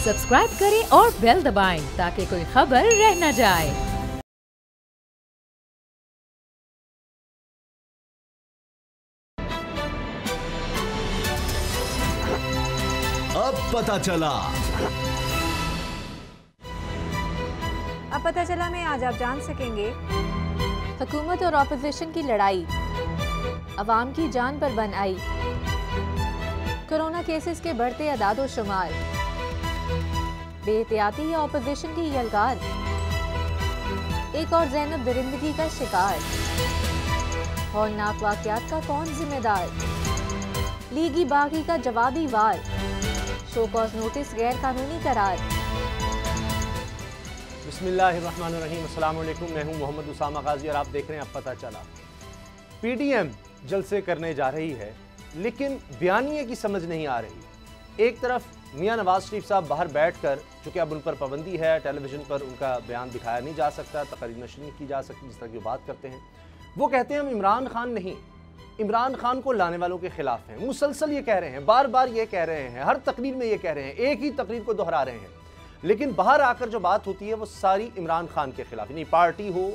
Subscribe करें और bell दबाएं ताकि कोई खबर रह न जाए। अब पता चला। अब पता चला में आज आप जान सकेंगे हुकूमत और ऑपोजिशन की लड़ाई अवाम की जान पर बन आई, कोरोना केसेस के बढ़ते अदादो शुमार, बेहतियाती या ऑपोजिशन की यलगार, एक और ज़ैनब दरिंदगी का शिकार, हौलनाक वाक़यात का कौन जिम्मेदार, लीगी बागी का जवाबी वार, शो कॉज नोटिस गैर कानूनी करार। बिस्मिल्लाहिर्रहमानिर्रहीम, अस्सलाम वालेकुम। मैं हूं मोहम्मद उसामा गाजी और आप देख रहे हैं अब पता चला। पीडीएम जलसे करने जा रही है लेकिन बयानिए की समझ नहीं आ रही। एक तरफ मियां नवाज शरीफ साहब बाहर बैठकर, चूँकि अब उन पर पाबंदी है, टेलीविज़न पर उनका बयान दिखाया नहीं जा सकता, तकरीर नशर नहीं की जा सकती जिस तरह की बात करते हैं। वो कहते हैं हम इमरान खान नहीं, इमरान खान को लाने वालों के खिलाफ हैं। मुसलसल ये कह रहे हैं, बार बार ये कह रहे हैं, हर तकरीर में ये कह रहे हैं, एक ही तकरीर को दोहरा रहे हैं। लेकिन बाहर आकर जो बात होती है वो सारी इमरान खान के खिलाफ, यानी पार्टी हो,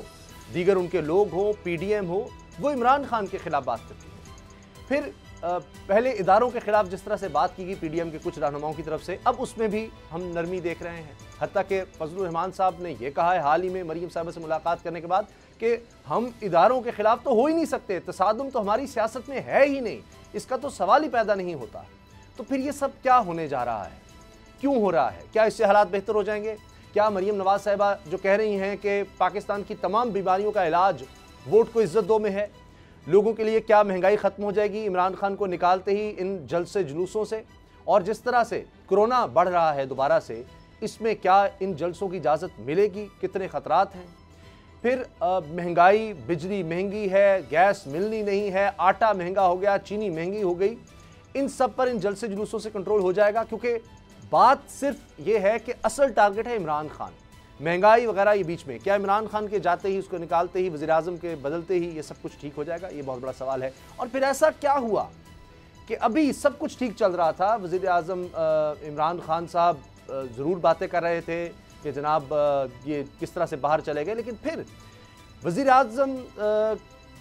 दीगर उनके लोग हो, पीडीएम हो, वो इमरान खान के खिलाफ बात करती है। फिर पहले इदारों के खिलाफ जिस तरह से बात की गई पीडीएम के कुछ रहनुमाओं की तरफ से, अब उसमें भी हम नरमी देख रहे हैं। हत्ता कि फजलुर रहमान साहब ने यह कहा है हाल ही में मरीम साहब से मुलाकात करने के बाद कि हम इदारों के खिलाफ तो हो ही नहीं सकते, तसादुम तो हमारी सियासत में है ही नहीं, इसका तो सवाल ही पैदा नहीं होता। तो फिर ये सब क्या होने जा रहा है, क्यों हो रहा है? क्या इससे हालात बेहतर हो जाएंगे? क्या मरीम नवाज साहिबा जो कह रही हैं कि पाकिस्तान की तमाम बीमारियों का इलाज वोट को इज्जत दो में है, लोगों के लिए क्या महंगाई ख़त्म हो जाएगी इमरान खान को निकालते ही इन जलसे जुलूसों से? और जिस तरह से कोरोना बढ़ रहा है दोबारा से, इसमें क्या इन जलसों की इजाज़त मिलेगी? कितने ख़तरात हैं? फिर महंगाई, बिजली महंगी है, गैस मिलनी नहीं है, आटा महंगा हो गया, चीनी महंगी हो गई। इन सब पर इन जलसे जुलूसों से कंट्रोल हो जाएगा? क्योंकि बात सिर्फ ये है कि असल टारगेट है इमरान खान, महंगाई वगैरह ये बीच में। क्या इमरान खान के जाते ही, उसको निकालते ही, वज़ीर आज़म के बदलते ही ये सब कुछ ठीक हो जाएगा? ये बहुत बड़ा सवाल है। और फिर ऐसा क्या हुआ कि अभी सब कुछ ठीक चल रहा था, वज़ीर आज़म इमरान खान साहब ज़रूर बातें कर रहे थे कि जनाब ये किस तरह से बाहर चले गए, लेकिन फिर वज़ीर आज़म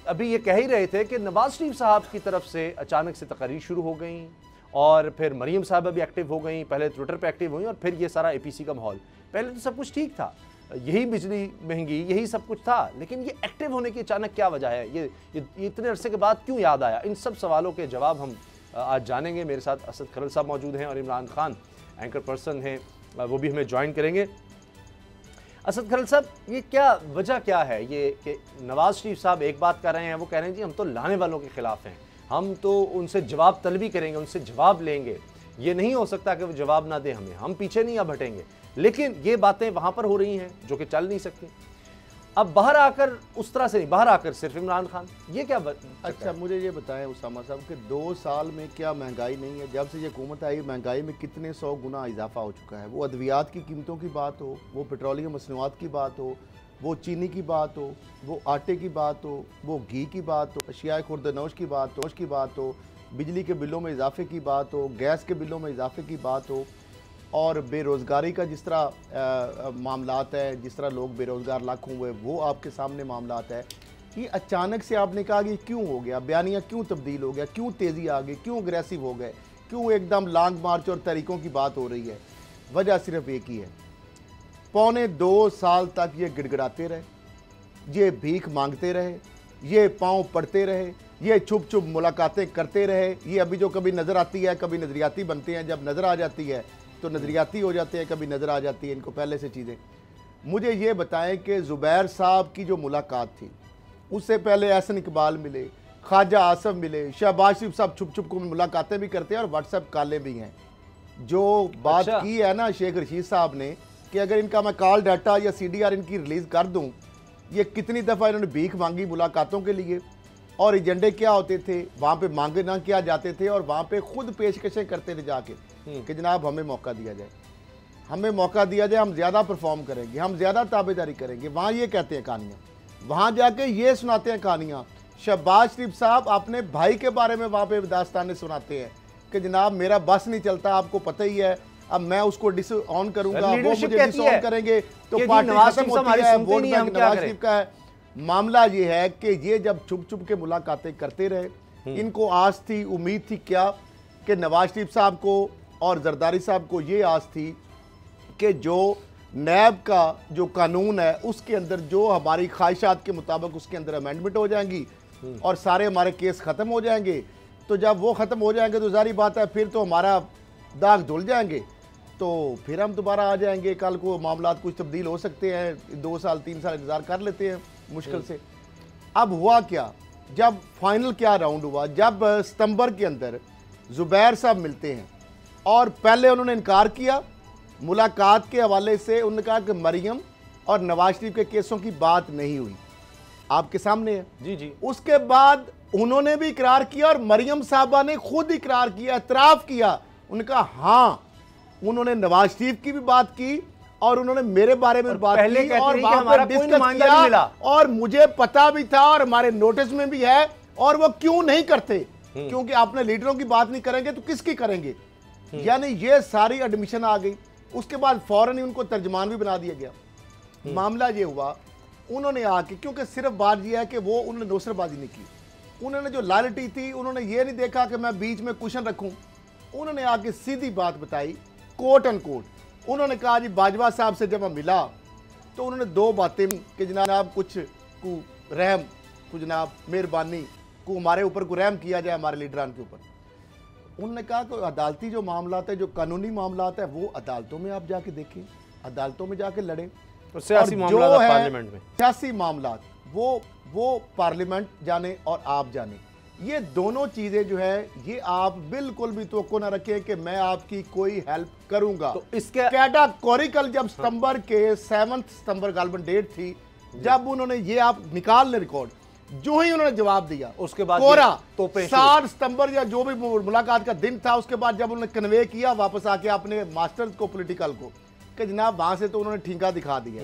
अभी ये कह ही रहे थे कि नवाज शरीफ साहब की तरफ से अचानक से तकरीर शुरू हो गई और फिर मरीम साहब भी एक्टिव हो गई, पहले ट्विटर पे एक्टिव हुई और फिर ये सारा एपीसी का माहौल। पहले तो सब कुछ ठीक था, यही बिजली महंगी, यही सब कुछ था, लेकिन ये एक्टिव होने की अचानक क्या वजह है? ये इतने अरसे के बाद क्यों याद आया? इन सब सवालों के जवाब हम आज जानेंगे। मेरे साथ असद खरल साहब मौजूद हैं और इमरान खान एंकर पर्सन हैं, वो भी हमें ज्वाइन करेंगे। असद खरल साहब, ये क्या वजह क्या है ये कि नवाज शरीफ साहब एक बात कर रहे हैं, वो कह रहे हैं जी हम तो लाने वालों के खिलाफ हैं, हम तो उनसे जवाब तलबी करेंगे, उनसे जवाब लेंगे। ये नहीं हो सकता कि वो जवाब ना दें हमें, हम पीछे नहीं अब हटेंगे। लेकिन ये बातें वहाँ पर हो रही हैं जो कि चल नहीं सकती। अब बाहर आकर उस तरह से नहीं, बाहर आकर सिर्फ इमरान खान, ये क्या अच्छा मुझे ये बताएं उसामा साहब कि 2 साल में क्या महंगाई नहीं है? जब से ये हुकूमत आई महंगाई में कितने 100 गुना इजाफा हो चुका है। वो अद्वियात की कीमतों की बात हो, वो पेट्रोलियम मसनूआत की बात हो, वो चीनी की बात हो, वो आटे की बात हो, वो घी की बात हो, अशियाए खुर्दनोश की बात हो, बिजली के बिलों में इजाफे की बात हो, गैस के बिलों में इजाफे की बात हो, और बेरोज़गारी का जिस तरह मामलात है, जिस तरह लोग बेरोज़गार लाखों हुए, वो आपके सामने मामलात है। ये अचानक से आपने कहा कि क्यों हो गया, बयानिया क्यों तब्दील हो गया, क्यों तेज़ी आ गई, क्यों अग्रेसिव हो गए, क्यों एकदम लॉन्ग मार्च और तरीक़ों की बात हो रही है? वजह सिर्फ एक ही है, पौने 2 साल तक ये गिड़गिड़ाते रहे, ये भीख मांगते रहे, ये पाँव पड़ते रहे, ये छुप छुप मुलाकातें करते रहे। ये अभी जो कभी नज़र आती है, कभी नज़रियाती बनते हैं, जब नज़र आ जाती है तो नज़रियाती हो जाते हैं, कभी नज़र आ जाती है इनको पहले से चीज़ें। मुझे ये बताएं कि ज़ुबैर साहब की जो मुलाकात थी, उससे पहले एहसन इकबाल मिले, ख्वाजा आसफ मिले, शहबाज शरीफ साहब छुप छुप को मुलाकातें भी करते हैं और व्हाट्सएप कॉलें भी हैं। जो बात की है ना शेख रशीद साहब ने कि अगर इनका मैं कॉल डाटा या CDR इनकी रिलीज़ कर दूँ, ये कितनी दफ़ा इन्होंने भीख मांगी मुलाकातों के लिए, और एजेंडे क्या होते थे वहाँ पे मांगे ना किया जाते थे, और वहाँ पे खुद पेशकशें करते थे जाके कि जनाब हमें मौका दिया जाए, हमें मौका दिया जाए, हम ज़्यादा परफॉर्म करेंगे, हम ज़्यादा ताबेदारी करेंगे। वहाँ ये कहते हैं कहानियाँ, वहाँ जाके ये सुनाते हैं कहानियाँ। शहबाज शरीफ साहब अपने भाई के बारे में वहाँ पे दास्तानें सुनाते हैं कि जनाब मेरा बस नहीं चलता, आपको पता ही है, अब मैं उसको डिस ऑन करूंगा, वो लीडरशिप मुझे कहती डिस ऑन है करेंगे तो कि पार्टी नवाज खत्म शरीफ होती हमारी है, सुनते वोट नहीं, बैंक हम क्या नवाज करें? शरीफ का है। मामला ये है कि ये जब छुप छुप के मुलाकातें करते रहे, इनको आस थी, उम्मीद थी क्या कि नवाज शरीफ साहब को और जरदारी साहब को ये आस थी कि जो नैब का जो कानून है उसके अंदर जो हमारी ख्वाहिशात के मुताबिक उसके अंदर अमेंडमेंट हो जाएंगी और सारे हमारे केस ख़त्म हो जाएंगे। तो जब वो ख़त्म हो जाएंगे तो जारी बात है फिर तो हमारा दाग धुल जाएंगे, तो फिर हम दोबारा आ जाएंगे। कल को मामला कुछ तब्दील हो सकते हैं, 2 साल 3 साल इंतज़ार कर लेते हैं मुश्किल से। अब हुआ क्या, जब फाइनल क्या राउंड हुआ, जब सितंबर के अंदर ज़ुबैर साहब मिलते हैं और पहले उन्होंने इनकार किया मुलाकात के हवाले से। उन्होंने कहा कि मरियम और नवाज शरीफ के केसों की बात नहीं हुई, आपके सामने है। जी जी। उसके बाद उन्होंने भी इकरार किया और मरियम साहबा ने खुद इकरार किया, एतराफ़ किया। उनका हाँ, उन्होंने नवाज शरीफ की भी बात की और उन्होंने मेरे बारे में बात की और वहां पर डिस्कस किया और मुझे पता भी था और हमारे नोटिस में भी है। और वो क्यों नहीं करते, क्योंकि आपने लीडरों की बात नहीं करेंगे तो किसकी करेंगे। यानी ये सारी एडमिशन आ गई। उसके बाद फौरन ही उनको तर्जमान भी बना दिया गया। मामला ये हुआ, उन्होंने आके, क्योंकि सिर्फ बात यह है कि वो उन्होंने नौसरबाजी नहीं की, उन्होंने जो लॉयल्टी थी उन्होंने ये नहीं देखा कि मैं बीच में कुशन रखूं। उन्होंने आके सीधी बात बताई, कोट एंड कोट। उन्होंने कहा जी बाजवा साहब से जब मैं मिला तो उन्होंने 2 बातें कि जनाब कुछ को रहम, को जनाब मेहरबानी को हमारे ऊपर को रहम किया जाए हमारे लीडरान के ऊपर। उन्होंने कहा कि अदालती जो मामलात है, जो कानूनी मामलात है, वो अदालतों में आप जाके देखें, अदालतों में जाके लड़ें। सियासी मामलात पार्लियामेंट में, सियासी मामलात वो पार्लियामेंट जाने और आप जाने। ये दोनों चीजें जो है ये आप बिल्कुल भी तवक्को ना रखें कि मैं आपकी कोई हेल्प करूंगा। तो इसके कैटागोरिकल जब सितंबर के 7 सितंबर गालबन डेट थी, जब उन्होंने ये आप निकाल ले रिकॉर्ड, जो ही उन्होंने जवाब दिया उसके बाद कोरा 7 सितंबर या जो भी मुलाकात का दिन था, उसके बाद जब उन्होंने कन्वे किया वापस आके अपने मास्टर्स को पॉलिटिकल को कि जनाब वहां से तो उन्होंने ठीका दिखा दिया।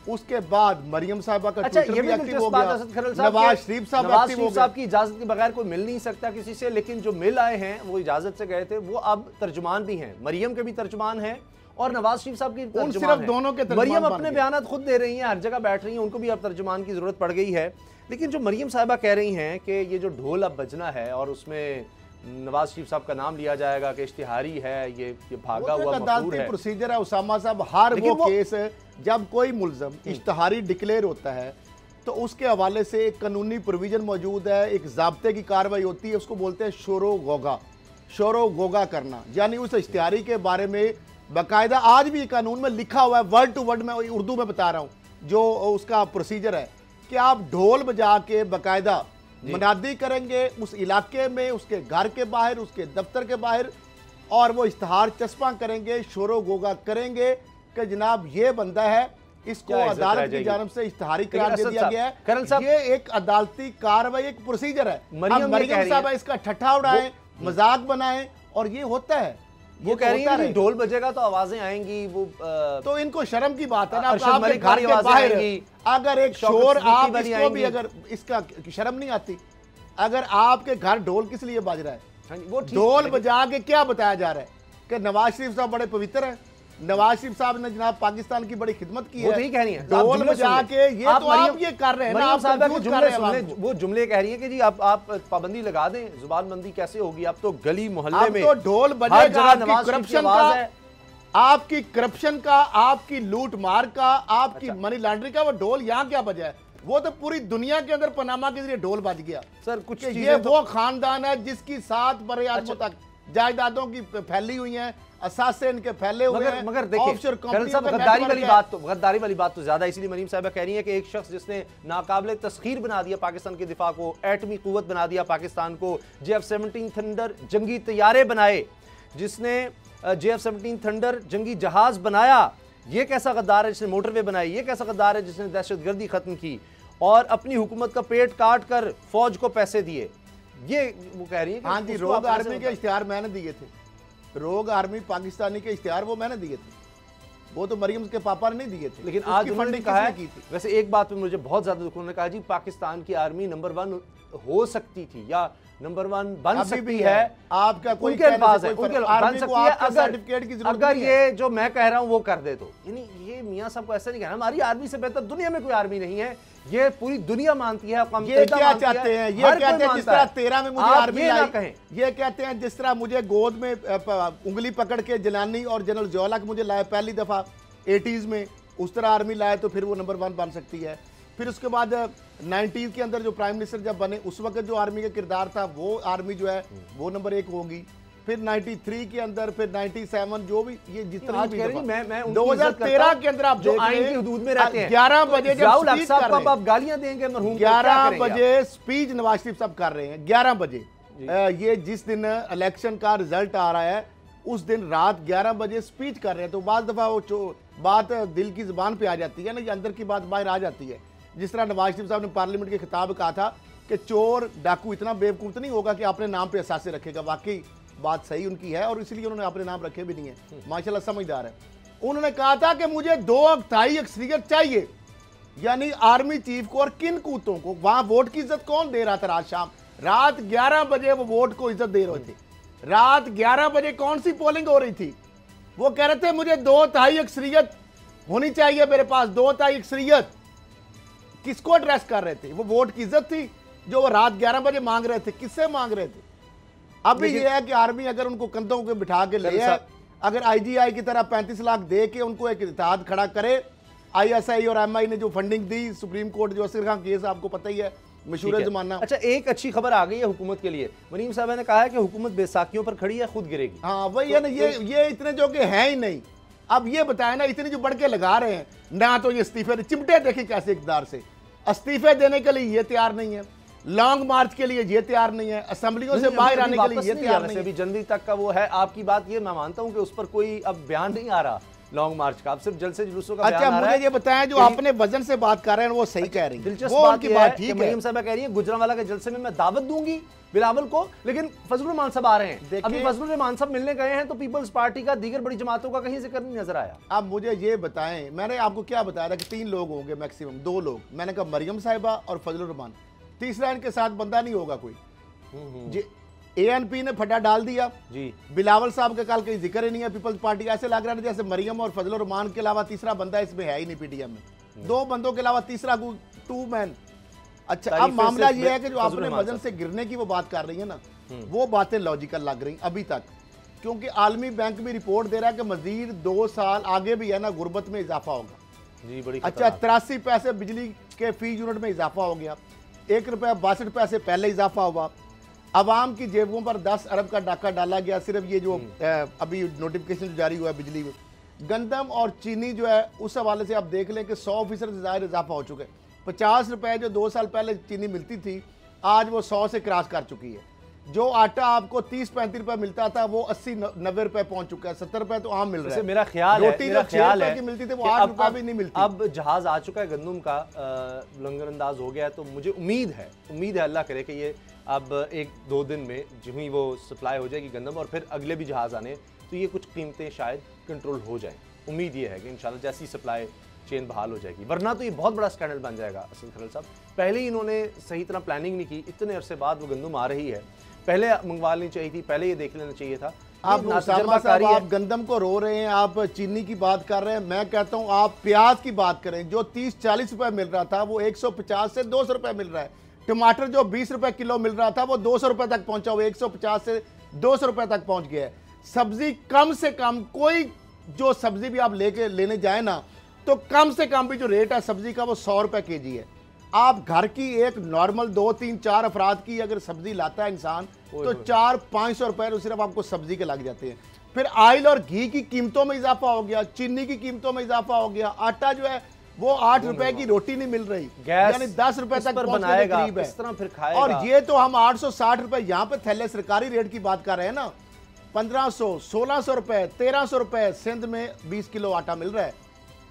उसके बाद मरियम साहबा का ट्विटर भी एक्टिव हो गया, नवाज शरीफ साहब की इजाजत के बगैर कोई मिल नहीं सकता किसी से, लेकिन जो मिल आए हैं वो इजाजत से गए थे, वो अब तर्जुमान भी हैं। मरियम के भी तर्जुमान हैं और नवाज शरीफ साहब की तर्जुमान है। दोनों के मरियम अपने बयान खुद दे रही हैं, हर जगह बैठ रही हैं, उनको भी अब तर्जुमान की जरूरत पड़ गई है। लेकिन जो मरियम साहबा कह रही हैं कि ये जो ढोल अब बजना है और उसमें नवाज शरीफ साहब का नाम लिया जाएगा कि इश्तिहारी है, ये भागा हुआ अदालती प्रोसीजर है उसामा साहब। हर वो केस जब कोई मुल्ज़म इश्तिहारी डिक्लेयर होता है तो उसके हवाले से एक कानूनी प्रोविजन मौजूद है, एक ज़ाब्ते की कार्रवाई होती है, उसको बोलते हैं शोरो गोगा। शोरो गोगा करना यानी उस इश्तिहारी के बारे में बाकायदा आज भी कानून में लिखा हुआ है, वर्ड टू वर्ड में उर्दू में बता रहा हूँ, जो उसका प्रोसीजर है कि आप ढोल बजा के बाकायदा मुनादी करेंगे उस इलाके में, उसके घर के बाहर, उसके दफ्तर के बाहर, और वो इश्तिहार चस्पा करेंगे, शोरो गोगा करेंगे कि जनाब ये बंदा है, इसको अदालत की जानिब से इश्तिहारी करार दे दिया गया है। ये एक अदालती कार्रवाई, एक प्रोसीजर है। मरियम साहब इसका ठट्ठा उड़ाएं, मजाक बनाएं और ये होता है। वो कह रही है कि ढोल बजेगा तो आवाजें आएंगी, वो तो इनको शर्म की बात है ना। आपके घर के बाहर अगर एक शोर, आप इसको भी अगर इसका शर्म नहीं आती, अगर आपके घर ढोल किस लिए बज रहा है, वो ढोल बजा के क्या बताया जा रहा है कि नवाज शरीफ साहब बड़े पवित्र हैं, नवाज शरीफ साहब ने जनाब पाकिस्तान की बड़ी खिदमत की है, वो कह रही है ढोल बजा के, ये तो आप ये कर रहे हैं ना। वो जुमले कह रही है कि जी आप पाबंदी लगा दें, जुबानबंदी कैसे होगी, अब तो गली मोहल्ले में तो ढोल बजेगा, आपकी करप्शन का, आपकी लूट मार का, आपकी मनी लॉन्ड्रिंग का, वो ढोल यहाँ क्या बजा है? वो तो पूरी दुनिया के अंदर पनामा के जरिए ढोल बज गया। सर कुछ ये वो खानदान है जिसकी 7 बड़े आदमों तक जायदादों की फैली हुई हैं, असासे इनके फैले हुए हैं। मगर देखिए गद्दारी वाली बात तो ज्यादा, इसलिए मरीम साहबा कह रही है कि एक शख्स जिसने नाकाबिले तस्खीर बना दिया पाकिस्तान के दिफा को, एटमी कुव्वत बना दिया पाकिस्तान को, JF-17 थंडर जंगी तैयारे बनाए, जिसने JF-17 थंडर जंगी जहाज बनाया, ये कैसा गद्दार है जिसने मोटरवे बनाई, ये कैसा गद्दार है जिसने दहशतगर्दी खत्म की और अपनी हुकूमत का पेट काट कर फौज को पैसे दिए। ये वो कह रही है हाँ जी, रोग आर्मी के इश्तिहार मैंने दिए थे, रोग आर्मी पाकिस्तानी के इश्तिहार वो मैंने दिए थे, वो तो मरियम के पापा ने नहीं दिए थे। लेकिन आज उन्होंने कहा है, वैसे एक बात पे मुझे बहुत ज्यादा दुख, उन्होंने कहा जी पाकिस्तान की आर्मी नंबर 1 हो सकती थी या नंबर 1 बन अभी सकती भी है। आपका कोई उनके अल्फाज है, कोई उनके आर्मी बन को सकती है आपका सर्टिफिकेट की जरूरत अगर नहीं है। ये जो मैं कह रहा हूं वो कर दे तो। यानी ये मियां साहब को ऐसा नहीं कहना हमारी आर्मी से बेहतर दुनिया में कोई आर्मी नहीं है, ये पूरी दुनिया मानती है। ये क्या चाहते हैं, ये कहते हैं जिस तरह 13 में मुझे आर्मी लाई, ये कहते हैं जिस तरह मुझे गोद में उंगली पकड़ के जिलानी और जनरल जौला मुझे लाए पहली दफा 80s में, उस तरह आर्मी लाए तो फिर वो नंबर 1 बन सकती है। फिर उसके बाद 90s के अंदर जो प्राइम मिनिस्टर जब बने उस वक्त जो आर्मी का किरदार था वो आर्मी जो है वो नंबर 1 होगी। फिर 93 के अंदर, फिर 97 जो भी ये जितनी भी मैं 2013 के अंदर आप जो आइन की हदूद में रहते हैं 11 बजे जब स्पीच कर रहे हैं, आप गालियां देंगे मरहूम 11 बजे स्पीच नवाज शरीफ साहब कर रहे हैं 11 बजे। ये जिस दिन इलेक्शन का रिजल्ट आ रहा है उस दिन रात 11 बजे स्पीच कर रहे हैं। तो बाज़ दफ़ा वो बात दिल की ज़ुबान पे आ जाती है ना, ये अंदर की बात बाहर आ जाती है। जिस तरह नवाज शरीफ साहब ने पार्लियामेंट के खिताब कहा था कि चोर डाकू इतना बेवकूफ़ नहीं होगा कि अपने नाम पे असासे रखेगा। वाकई बात सही उनकी है और इसलिए उन्होंने अपने नाम रखे भी नहीं है, माशाल्लाह समझदार है। उन्होंने कहा था कि मुझे 2/3 अक्सरियत चाहिए, यानी आर्मी चीफ को और किन कूतों को। वहां वोट की इज्जत कौन दे रहा था? रात शाम रात 11 बजे वो वोट को इज्जत दे रहे थे। रात 11 बजे कौन सी पोलिंग हो रही थी? वो कह रहे थे मुझे 2/3 अक्सरियत होनी चाहिए, मेरे पास 2/3 अक्सरियत। किसको एड्रेस कर रहे थे? वो वोट की इज्जत थी जो वो रात 11 बजे मांग रहे थे। किससे मांग रहे थे? अभी ये है कि आर्मी अगर उनको कंधों पे बिठा के ले आए, अगर आईजीआई की तरह 35 लाख दे के उनको एक इत्तेहाद खड़ा करे, आईएसआई और एमआई ने जो फंडिंग दी, सुप्रीम कोर्ट जो असर खान केस आपको पता ही है, मशहूर जमाना। अच्छा, एक अच्छी खबर आ गई है हुकूमत के लिए। मनीम साहब ने कहा है कि हुकूमत बैसाखियों पर खड़ी है, खुद गिरेगी। हाँ वही है ना, ये इतने जो कि हैं ही नहीं। अब ये बताया ना, इतने जो बढ़ के लगा रहे हैं ना, तो ये इस्तीफे चिमटे देखिए कैसे इकदार से इस्तीफे देने के लिए ये तैयार नहीं है, लॉन्ग मार्च के लिए ये तैयार नहीं है, असेंबलियों से बाहर आने के लिए ये तैयार नहीं है। अभी जनवरी तक का वो है। आपकी बात ये मैं मानता हूं कि उस पर कोई अब बयान नहीं आ रहा लॉन्ग मार्च का, अब सिर्फ जलसे जुलूसों का बयान आ रहा है। मुझे ये बताएं जो अपने वजन से बात कर रहे हैं वो सही कह रही है। दिलचस्प बात ये है कि मरीम साहब कह रही है गुजरांवाला के जलसे में मैं दावत दूंगी बिलावल को, लेकिन फजलुर रहमान साहब आ रहे हैं। अभी फजलुर रहमान साहब मिलने गए हैं तो पीपल्स पार्टी का दीगर बड़ी जमातों का कहीं जिक्र नहीं नजर आया। अब मुझे ये बताएं, मैंने आपको क्या बताया था कि 3 लोग होंगे मैक्सिमम, 2 लोग। मैंने कहा मरियम साहिबा और फजलुर रहमान, तीसरा इनके साथ बंदा नहीं होगा कोई। एएनपी ने फटा डाल दिया जी। बिलावल साहब का कल कहीं जिक्र ही नहीं है पीपल्स पार्टी। ऐसे लग रहा है जैसे मरियम और फजलुर रहमान के अलावा तीसरा बंदा इसमें है ही नहीं पीडीएम में। 2 बंदों के अलावा तीसरा 2 मैन। अच्छा, अब मामला ये है कि जो अपने वजन से गिरने की वो बात कर रही है ना, वो बातें लॉजिकल लग रही अभी तक, क्योंकि आलमी बैंक भी रिपोर्ट दे रहा है कि मजीद 2 साल आगे भी है ना गुर्बत में इजाफा होगा जी। बड़ी अच्छा, 83 पैसे बिजली के फी यूनिट में इजाफा हो गया, ₹1.62 पहले इजाफा हुआ। अवाम की जेबों पर 10 अरब का डाका डाला गया सिर्फ ये जो अभी नोटिफिकेशन जारी हुआ है बिजली में। गंदम और चीनी जो है उस हवाले से आप देख लें कि 100% से ज़्यादा इजाफा हो चुका है। ₹50 जो 2 साल पहले चीनी मिलती थी आज वो 100 से क्रॉस कर चुकी है। जो आटा आपको 30-35 रुपए मिलता था वो 80-90 रुपए पहुंच चुका है। 70 रुपए तो आम मिल रहा है। मेरा ख्याल है की मिलती थी वो 8 रुपए भी नहीं मिलती। अब जहाज आ चुका है गंदम का, लंगर अंदाज हो गया है, तो मुझे उम्मीद है अल्लाह करे कि ये अब 1-2 दिन में जो ही वो सप्लाई हो जाएगी गंदम और फिर अगले भी जहाज आने, तो ये कुछ कीमतें शायद कंट्रोल हो जाएं। उम्मीद ये है कि इंशाल्लाह जैसी सप्लाई चेन बहाल हो जाएगी, वरना तो ये बहुत बड़ा स्कैंडल बन जाएगा। असद खलल साहब, पहले ही इन्होंने सही तरह प्लानिंग नहीं की, इतने अरसे बाद वो गंदम आ रही है, पहले मंगवा लेनी चाहिए थी, पहले ये देख लेना चाहिए था। आप गंदम को रो रहे हैं, आप चीनी की बात कर रहे हैं, मैं कहता हूं आप प्याज की बात करें। जो 30-40 रुपए मिल रहा था वो 150 से 200 रुपए मिल रहा है। टमाटर जो 20 रुपए किलो मिल रहा था वो 200 रुपए तक पहुंचा, वो 150 से 200 रुपए तक पहुंच गया है। सब्जी कम से कम, कोई जो सब्जी भी आप लेने जाए ना, तो कम से कम भी जो रेट है सब्जी का वो 100 रुपए केजी है। आप घर की एक नॉर्मल 2-3-4 अफराद की अगर सब्जी लाता है इंसान तो 400-500 रुपए तो सिर्फ आपको सब्जी के लग जाते हैं। फिर ऑयल और घी की कीमतों में इजाफा हो गया, चीनी की कीमतों में इजाफा हो गया, आटा जो है वो 8 रुपए की रोटी नहीं मिल रही, यानी 10 रुपए तक पहुंचने के करीब है। इस तरह फिर खाएगा। और ये तो हम 860 रुपए यहाँ पे थैले सरकारी रेट की बात कर रहे हैं ना, 1500, 1600 रुपए, 1300 रुपए सिंध में 20 किलो आटा मिल रहा है।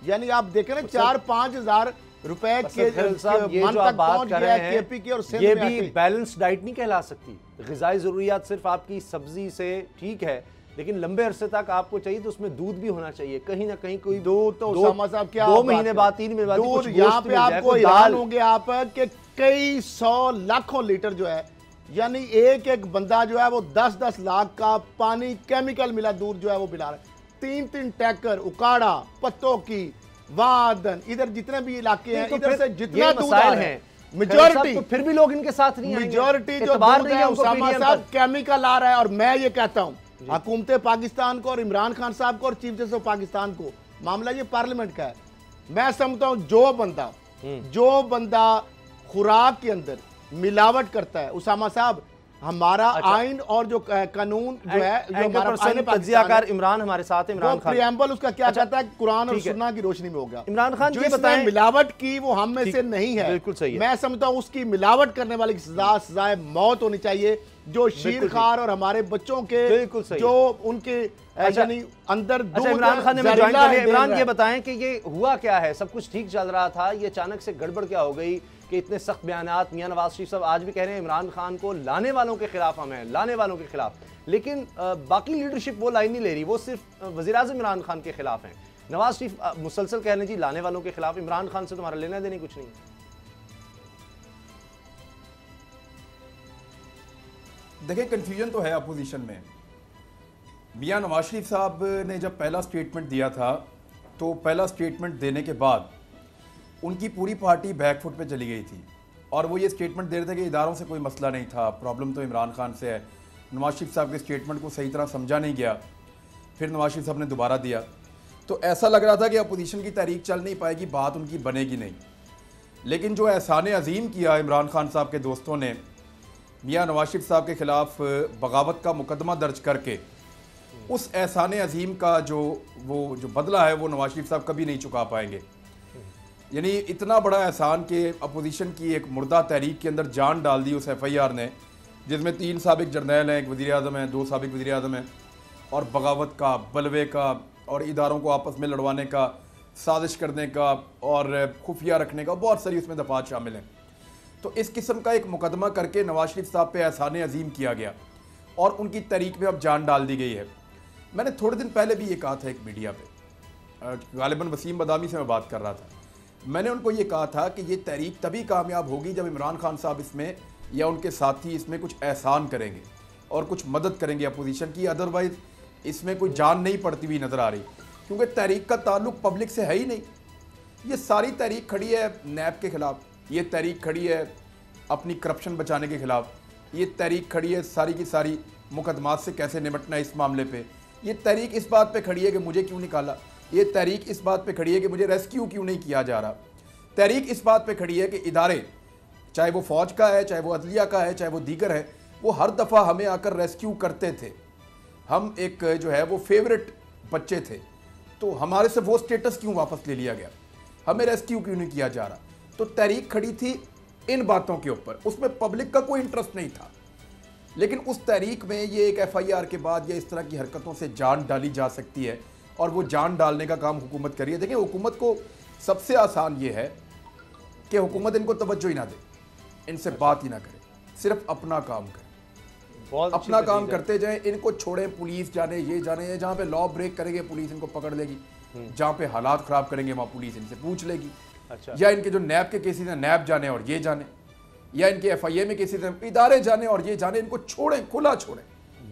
यानी आप देखें ना 4-5 हजार रुपए के मन तक पहुंच गया केपी की। और ये भी बैलेंस डाइट नहीं कहला सकती। ग़िज़ाई ज़रूरियात सिर्फ आपकी सब्जी से ठीक है, लेकिन लंबे अरसे तक आपको चाहिए तो उसमें दूध भी होना चाहिए। कहीं ना कहीं कोई दूध तो उसामा साहब क्या 2 महीने बाद 3 महीने बाद यहाँ पे आपको ऐलान होंगे आप कि कई 100 लाखों लीटर जो है यानी एक एक बंदा जो है वो 10-10 लाख का पानी केमिकल मिला दूर जो है वो पिला रहा है। 3-3 टैंकर, उकाड़ा, पत्तों की, वादन, इधर जितने भी इलाके हैं, इधर से जितना दूध आ रहा है, मेजॉरिटी, तो फिर भी लोग इनके साथ नहीं आएंगे। मेजॉरिटी जो दूध है उसामा साहब केमिकल आ रहा है। और मैं ये कहता हूँ हुकूमत पाकिस्तान को और इमरान खान साहब को और चीफ जस्टिस ऑफ पाकिस्तान को, मामला ये पार्लियामेंट का है। मैं समझता हूँ जो बंदा खुराक के अंदर मिलावट करता है, उसामा साहब हमारा आइन और जो कानून जो है, जो हमारा आइन तज्जियाकार इमरान हमारे साथ है, इमरान खान प्रियम्बल उसका क्या कहता है, कुरान और सुन्ना की रोशनी में होगा। इमरान खान जो बताएं मिलावट की वो हम में से नहीं है, बिल्कुल सही है। मैं समझता हूं उसकी मिलावट करने वाले की सजाए मौत होनी चाहिए। जो शीरखार और हमारे बच्चों के जो उनके यानी अंदर दूध, इमरान खान ने ज्वाइन कर लिया। इमरान ये बताएं कि ये हुआ क्या है, सब कुछ ठीक चल रहा था, ये अचानक से गड़बड़ क्या हो गई कि इतने सख्त बयानात। मियां नवाज शरीफ साहब आज भी कह रहे हैं इमरान खान को लाने वालों के खिलाफ हम हैं, लाने वालों के खिलाफ, लेकिन बाकी लीडरशिप वो लाइन नहीं ले रही, वो सिर्फ वज़ीर आज़म इमरान खान के खिलाफ हैं। नवाज शरीफ मुसलसल कह रहे हैं जी लाने वालों के खिलाफ, इमरान खान से तुम्हारा लेना देना कुछ नहीं। देखिए कंफ्यूजन तो है अपोजिशन में। मियां नवाज शरीफ साहब ने जब पहला स्टेटमेंट दिया था, तो पहला स्टेटमेंट देने के बाद उनकी पूरी पार्टी बैकफुट पे चली गई थी और वो ये स्टेटमेंट दे रहे थे कि इदारों से कोई मसला नहीं था, प्रॉब्लम तो इमरान खान से है। नवाज शरीफ साहब के स्टेटमेंट को सही तरह समझा नहीं गया, फिर नवाज शरीफ साहब ने दोबारा दिया, तो ऐसा लग रहा था कि अपोजिशन की तहरीक चल नहीं पाएगी, बात उनकी बनेगी नहीं। लेकिन जो एहसान अजीम किया इमरान खान साहब के दोस्तों ने, मियां नवाज शरीफ साहब के खिलाफ बगावत का मुकदमा दर्ज करके, उस एहसान अजीम का जो बदला है वो नवाज शरीफ साहब कभी नहीं चुका पाएंगे। यानी इतना बड़ा एहसान कि अपोजिशन की एक मुर्दा तहरीक के अंदर जान डाल दी उस FIR ने, जिसमें 3 साबिक जर्नैल हैं, एक वज़ीर आज़म हैं, 2 साबिक वज़ीर आज़म हैं, और बगावत का, बलवे का और इदारों को आपस में लड़वाने का, साजिश करने का और खुफिया रखने का, बहुत सारी उसमें दफात शामिल हैं। तो इस किस्म का एक मुकदमा करके नवाज शरीफ साहब पे एहसान अजीम किया गया और उनकी तहरीक में अब जान डाल दी गई है। मैंने थोड़े दिन पहले भी ये कहा था एक मीडिया पे, गालिबन वसीम बदामी से मैं बात कर रहा था, मैंने उनको ये कहा था कि ये तहरीक तभी कामयाब होगी जब इमरान खान साहब इसमें या उनके साथी इसमें कुछ एहसान करेंगे और कुछ मदद करेंगे अपोजिशन की, अदरवाइज इसमें कोई जान नहीं पड़ती हुई नज़र आ रही, क्योंकि तहरीक का ताल्लुक पब्लिक से है ही नहीं। ये सारी तहरीक खड़ी है नैब के खिलाफ, ये तहरीक खड़ी है अपनी करप्शन बचाने के खिलाफ, ये तहरीक खड़ी है सारी की सारी मुकदमात से कैसे निपटना है इस मामले पे, ये तहरीक इस बात पे खड़ी है कि मुझे क्यों निकाला, ये तहरीक इस बात पे खड़ी है कि मुझे रेस्क्यू क्यों नहीं किया जा रहा, तहरीक इस बात पे खड़ी है कि इदारे, चाहे वो फ़ौज का है, चाहे वो अदलिया का है, चाहे वो दीगर है, वो हर दफ़ा हमें आकर रेस्क्यू करते थे, हम एक जो है वो फेवरेट बच्चे थे, तो हमारे से वो स्टेटस क्यों वापस ले लिया गया, हमें रेस्क्यू क्यों नहीं किया जा रहा। तो तहरीक खड़ी थी इन बातों के ऊपर, उसमें पब्लिक का कोई इंटरेस्ट नहीं था। लेकिन उस तहरीक में ये एक FIR के बाद या इस तरह की हरकतों से जान डाली जा सकती है और वो जान डालने का काम हुकूमत कर रही है। देखिए हुकूमत को सबसे आसान ये है कि हुकूमत इनको तवज्जो ही ना दे, इनसे बात ही ना करे, सिर्फ अपना काम करे, अपना काम करते जाएं, इनको छोड़ें, पुलिस जाने, ये जाने, जहाँ पे लॉ ब्रेक करेंगे पुलिस इनको पकड़ लेगी, जहाँ पे हालात ख़राब करेंगे वहाँ पुलिस इनसे पूछ लेगी। अच्छा। या इनके जो नैब के केसेस हैं नैब जाने और ये जाने, या इनके FIA में केसेस हैं इदारे जाने और ये जाने, इनको छोड़ें, खुला छोड़ें,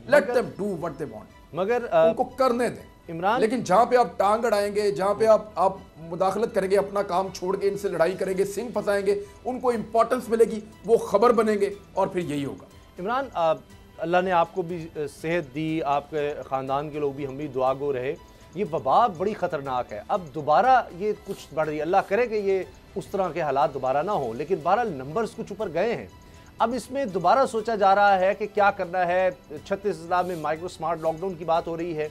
let them do what they want, मगर उनको करने दें इमरान। लेकिन जहाँ पे आप टांग अड़ाएंगे, जहाँ पे आप मुदाखलत करेंगे, अपना काम छोड़ के इनसे लड़ाई करेंगे, सिंह फंसाएंगे, उनको इंपॉर्टेंस मिलेगी, वो खबर बनेंगे और फिर यही होगा। इमरान अल्लाह ने आपको भी सेहत दी, आपके ख़ानदान के लोग भी, हम भी दुआगो रहे। ये वबा बड़ी ख़तरनाक है, अब दोबारा ये कुछ बढ़ रही है, अल्लाह करे कि ये उस तरह के हालात दोबारा ना हो, लेकिन बहरहाल नंबर्स कुछ ऊपर गए हैं। अब इसमें दोबारा सोचा जा रहा है कि क्या करना है, 36 ज़िला में माइक्रो स्मार्ट लॉकडाउन की बात हो रही है,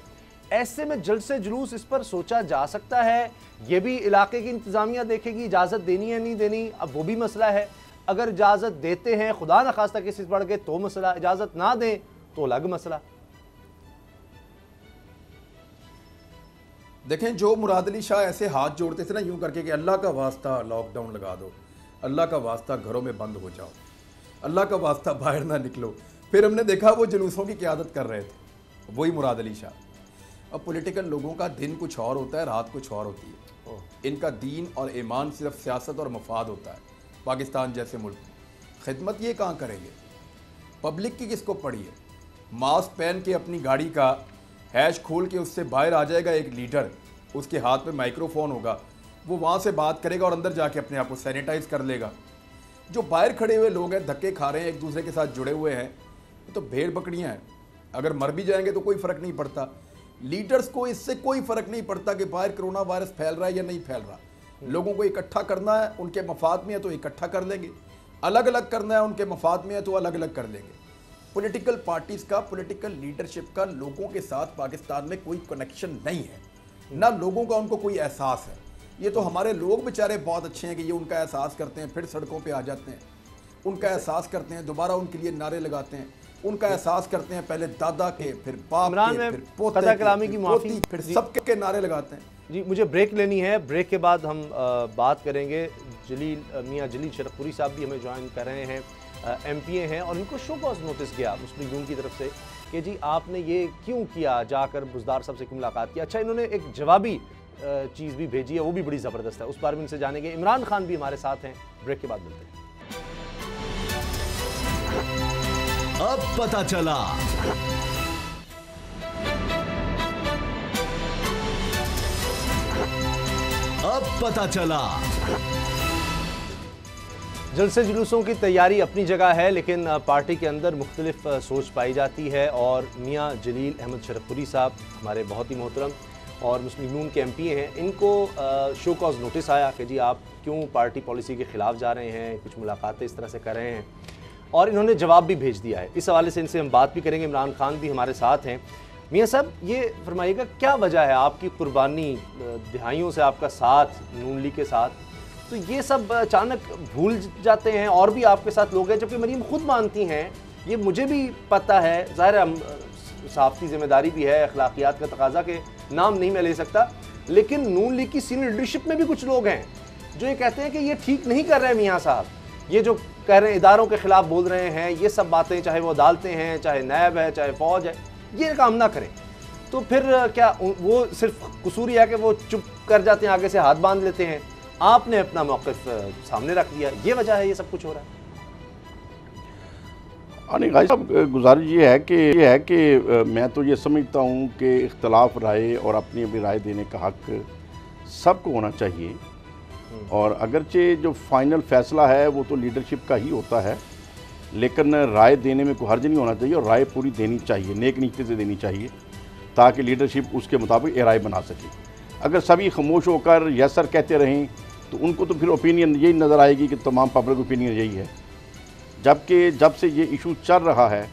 ऐसे में जल्द से जुलूस इस पर सोचा जा सकता है। ये भी इलाके की इंतज़ामिया देखेगी इजाज़त देनी है नहीं देनी, अब वो भी मसला है। अगर इजाज़त देते हैं, खुदा न खास्ता केसेस बढ़ गए तो मसला, इजाज़त ना दें तो अलग मसला। देखें जो मुराद अली शाह ऐसे हाथ जोड़ते थे ना यूं करके कि अल्लाह का वास्ता लॉकडाउन लगा दो, अल्लाह का वास्ता घरों में बंद हो जाओ, अल्लाह का वास्ता बाहर ना निकलो, फिर हमने देखा वो जुलूसों की क़यादत कर रहे थे, वही मुराद अली शाह। अब पॉलिटिकल लोगों का दिन कुछ और होता है, रात कुछ और होती है, इनका दीन और ईमान सिर्फ सियासत और मफाद होता है। पाकिस्तान जैसे मुल्क खिदमत ये कहाँ करेंगे, पब्लिक की किसको पड़ी है? मास्क पहन के अपनी गाड़ी का हैश खोल के उससे बाहर आ जाएगा एक लीडर, उसके हाथ में माइक्रोफोन होगा, वो वहाँ से बात करेगा और अंदर जाके अपने आप को सैनिटाइज कर लेगा। जो बाहर खड़े हुए लोग हैं, धक्के खा रहे हैं, एक दूसरे के साथ जुड़े हुए हैं, तो भेड़ बकरियाँ हैं। अगर मर भी जाएंगे तो कोई फ़र्क नहीं पड़ता। लीडर्स को इससे कोई फ़र्क नहीं पड़ता कि बाहर कोरोना वायरस फैल रहा है या नहीं फैल रहा। लोगों को इकट्ठा करना है, उनके मफाद में है तो इकट्ठा कर लेंगे, अलग अलग करना है उनके मफाद में है तो अलग अलग कर लेंगे। पॉलिटिकल पार्टीज़ का, पॉलिटिकल लीडरशिप का लोगों के साथ पाकिस्तान में कोई कनेक्शन नहीं है, ना लोगों का उनको कोई एहसास है। ये तो हमारे लोग बेचारे बहुत अच्छे हैं कि ये उनका एहसास करते हैं, फिर सड़कों पे आ जाते हैं, उनका एहसास करते हैं, दोबारा उनके लिए नारे लगाते हैं, उनका एहसास करते हैं, पहले दादा के, फिर बाप के, फिर पोते के, पोती, फिर सबके नारे लगाते हैं। जी, मुझे ब्रेक लेनी है। ब्रेक के बाद हम बात करेंगे। मियाँ जलील शरफपुरी साहब भी हमें ज्वाइन कर रहे हैं, MPA हैं, और इनको शो कॉज नोटिस गया मुस्लिम लीग की तरफ से कि जी आपने ये क्यों किया, जाकर बुज़दार साहब से क्यों मुलाकात की। अच्छा, इन्होंने एक जवाबी चीज़ भी भेजी है, वो भी बड़ी ज़बरदस्त है, उस बारे में इनसे जानेंगे। इमरान खान भी हमारे साथ हैं। ब्रेक के बाद मिलते हैं। अब पता चला। अब पता चला। जलसे जुलूसों की तैयारी अपनी जगह है, लेकिन पार्टी के अंदर मुख्तलिफ सोच पाई जाती है। और मियाँ जलील अहमद शरफपुरी साहब हमारे बहुत ही मोहतरम और मुस्लिम लीग के MPA हैं, इनको शो कॉज नोटिस आया कि जी आप क्यों पार्टी पॉलिसी के ख़िलाफ़ जा रहे हैं, कुछ मुलाकातें इस तरह से कर रहे हैं, और इन्होंने जवाब भी भेज दिया है। इस हवाले से इनसे हम बात भी करेंगे। इमरान खान भी हमारे साथ हैं। मियाँ साहब, ये फरमाइएगा क्या वजह है आपकी कुर्बानी, दिहाइयों से आपका साथ नून लीग के साथ, तो ये सब अचानक भूल जाते हैं? और भी आपके साथ लोग हैं, जबकि मरीम खुद मानती हैं, ये मुझे भी पता है, ज़ाहिर है सहाफ़ती ज़िम्मेदारी भी है, अखलाकियात का तकाजा के नाम नहीं मैं ले सकता, लेकिन नून लीग की सीनियर लीडरशिप में भी कुछ लोग हैं जो ये कहते हैं कि ये ठीक नहीं कर रहे हैं मियाँ साहब, ये जो कह रहे हैं इदारों के ख़िलाफ़ बोल रहे हैं, ये सब बातें, चाहे वो अदालतें हैं, चाहे नैब है, चाहे फ़ौज है, ये काम ना करें। तो फिर क्या वो सिर्फ कसूर है कि वो चुप कर जाते हैं, आगे से हाथ बांध लेते हैं? आपने अपना मौक़िफ़ सामने रख दिया, ये वजह है ये सब कुछ हो रहा है? गाजी साहब, गुजारिश ये है कि मैं तो ये समझता हूँ कि इख्तलाफ राय और अपनी अपनी राय देने का हक़ सबको होना चाहिए, और अगरचे जो फाइनल फ़ैसला है वो तो लीडरशिप का ही होता है, लेकिन राय देने में कोई हर्ज नहीं होना चाहिए, और राय पूरी देनी चाहिए, नेक नीयत से देनी चाहिए, ताकि लीडरशिप उसके मुताबिक राय बना सके। अगर सभी खामोश होकर यस सर कहते रहें तो उनको तो फिर ओपिनियन यही नज़र आएगी कि तमाम पब्लिक ओपिनियन यही है। जबकि जब से ये इशू चल रहा है,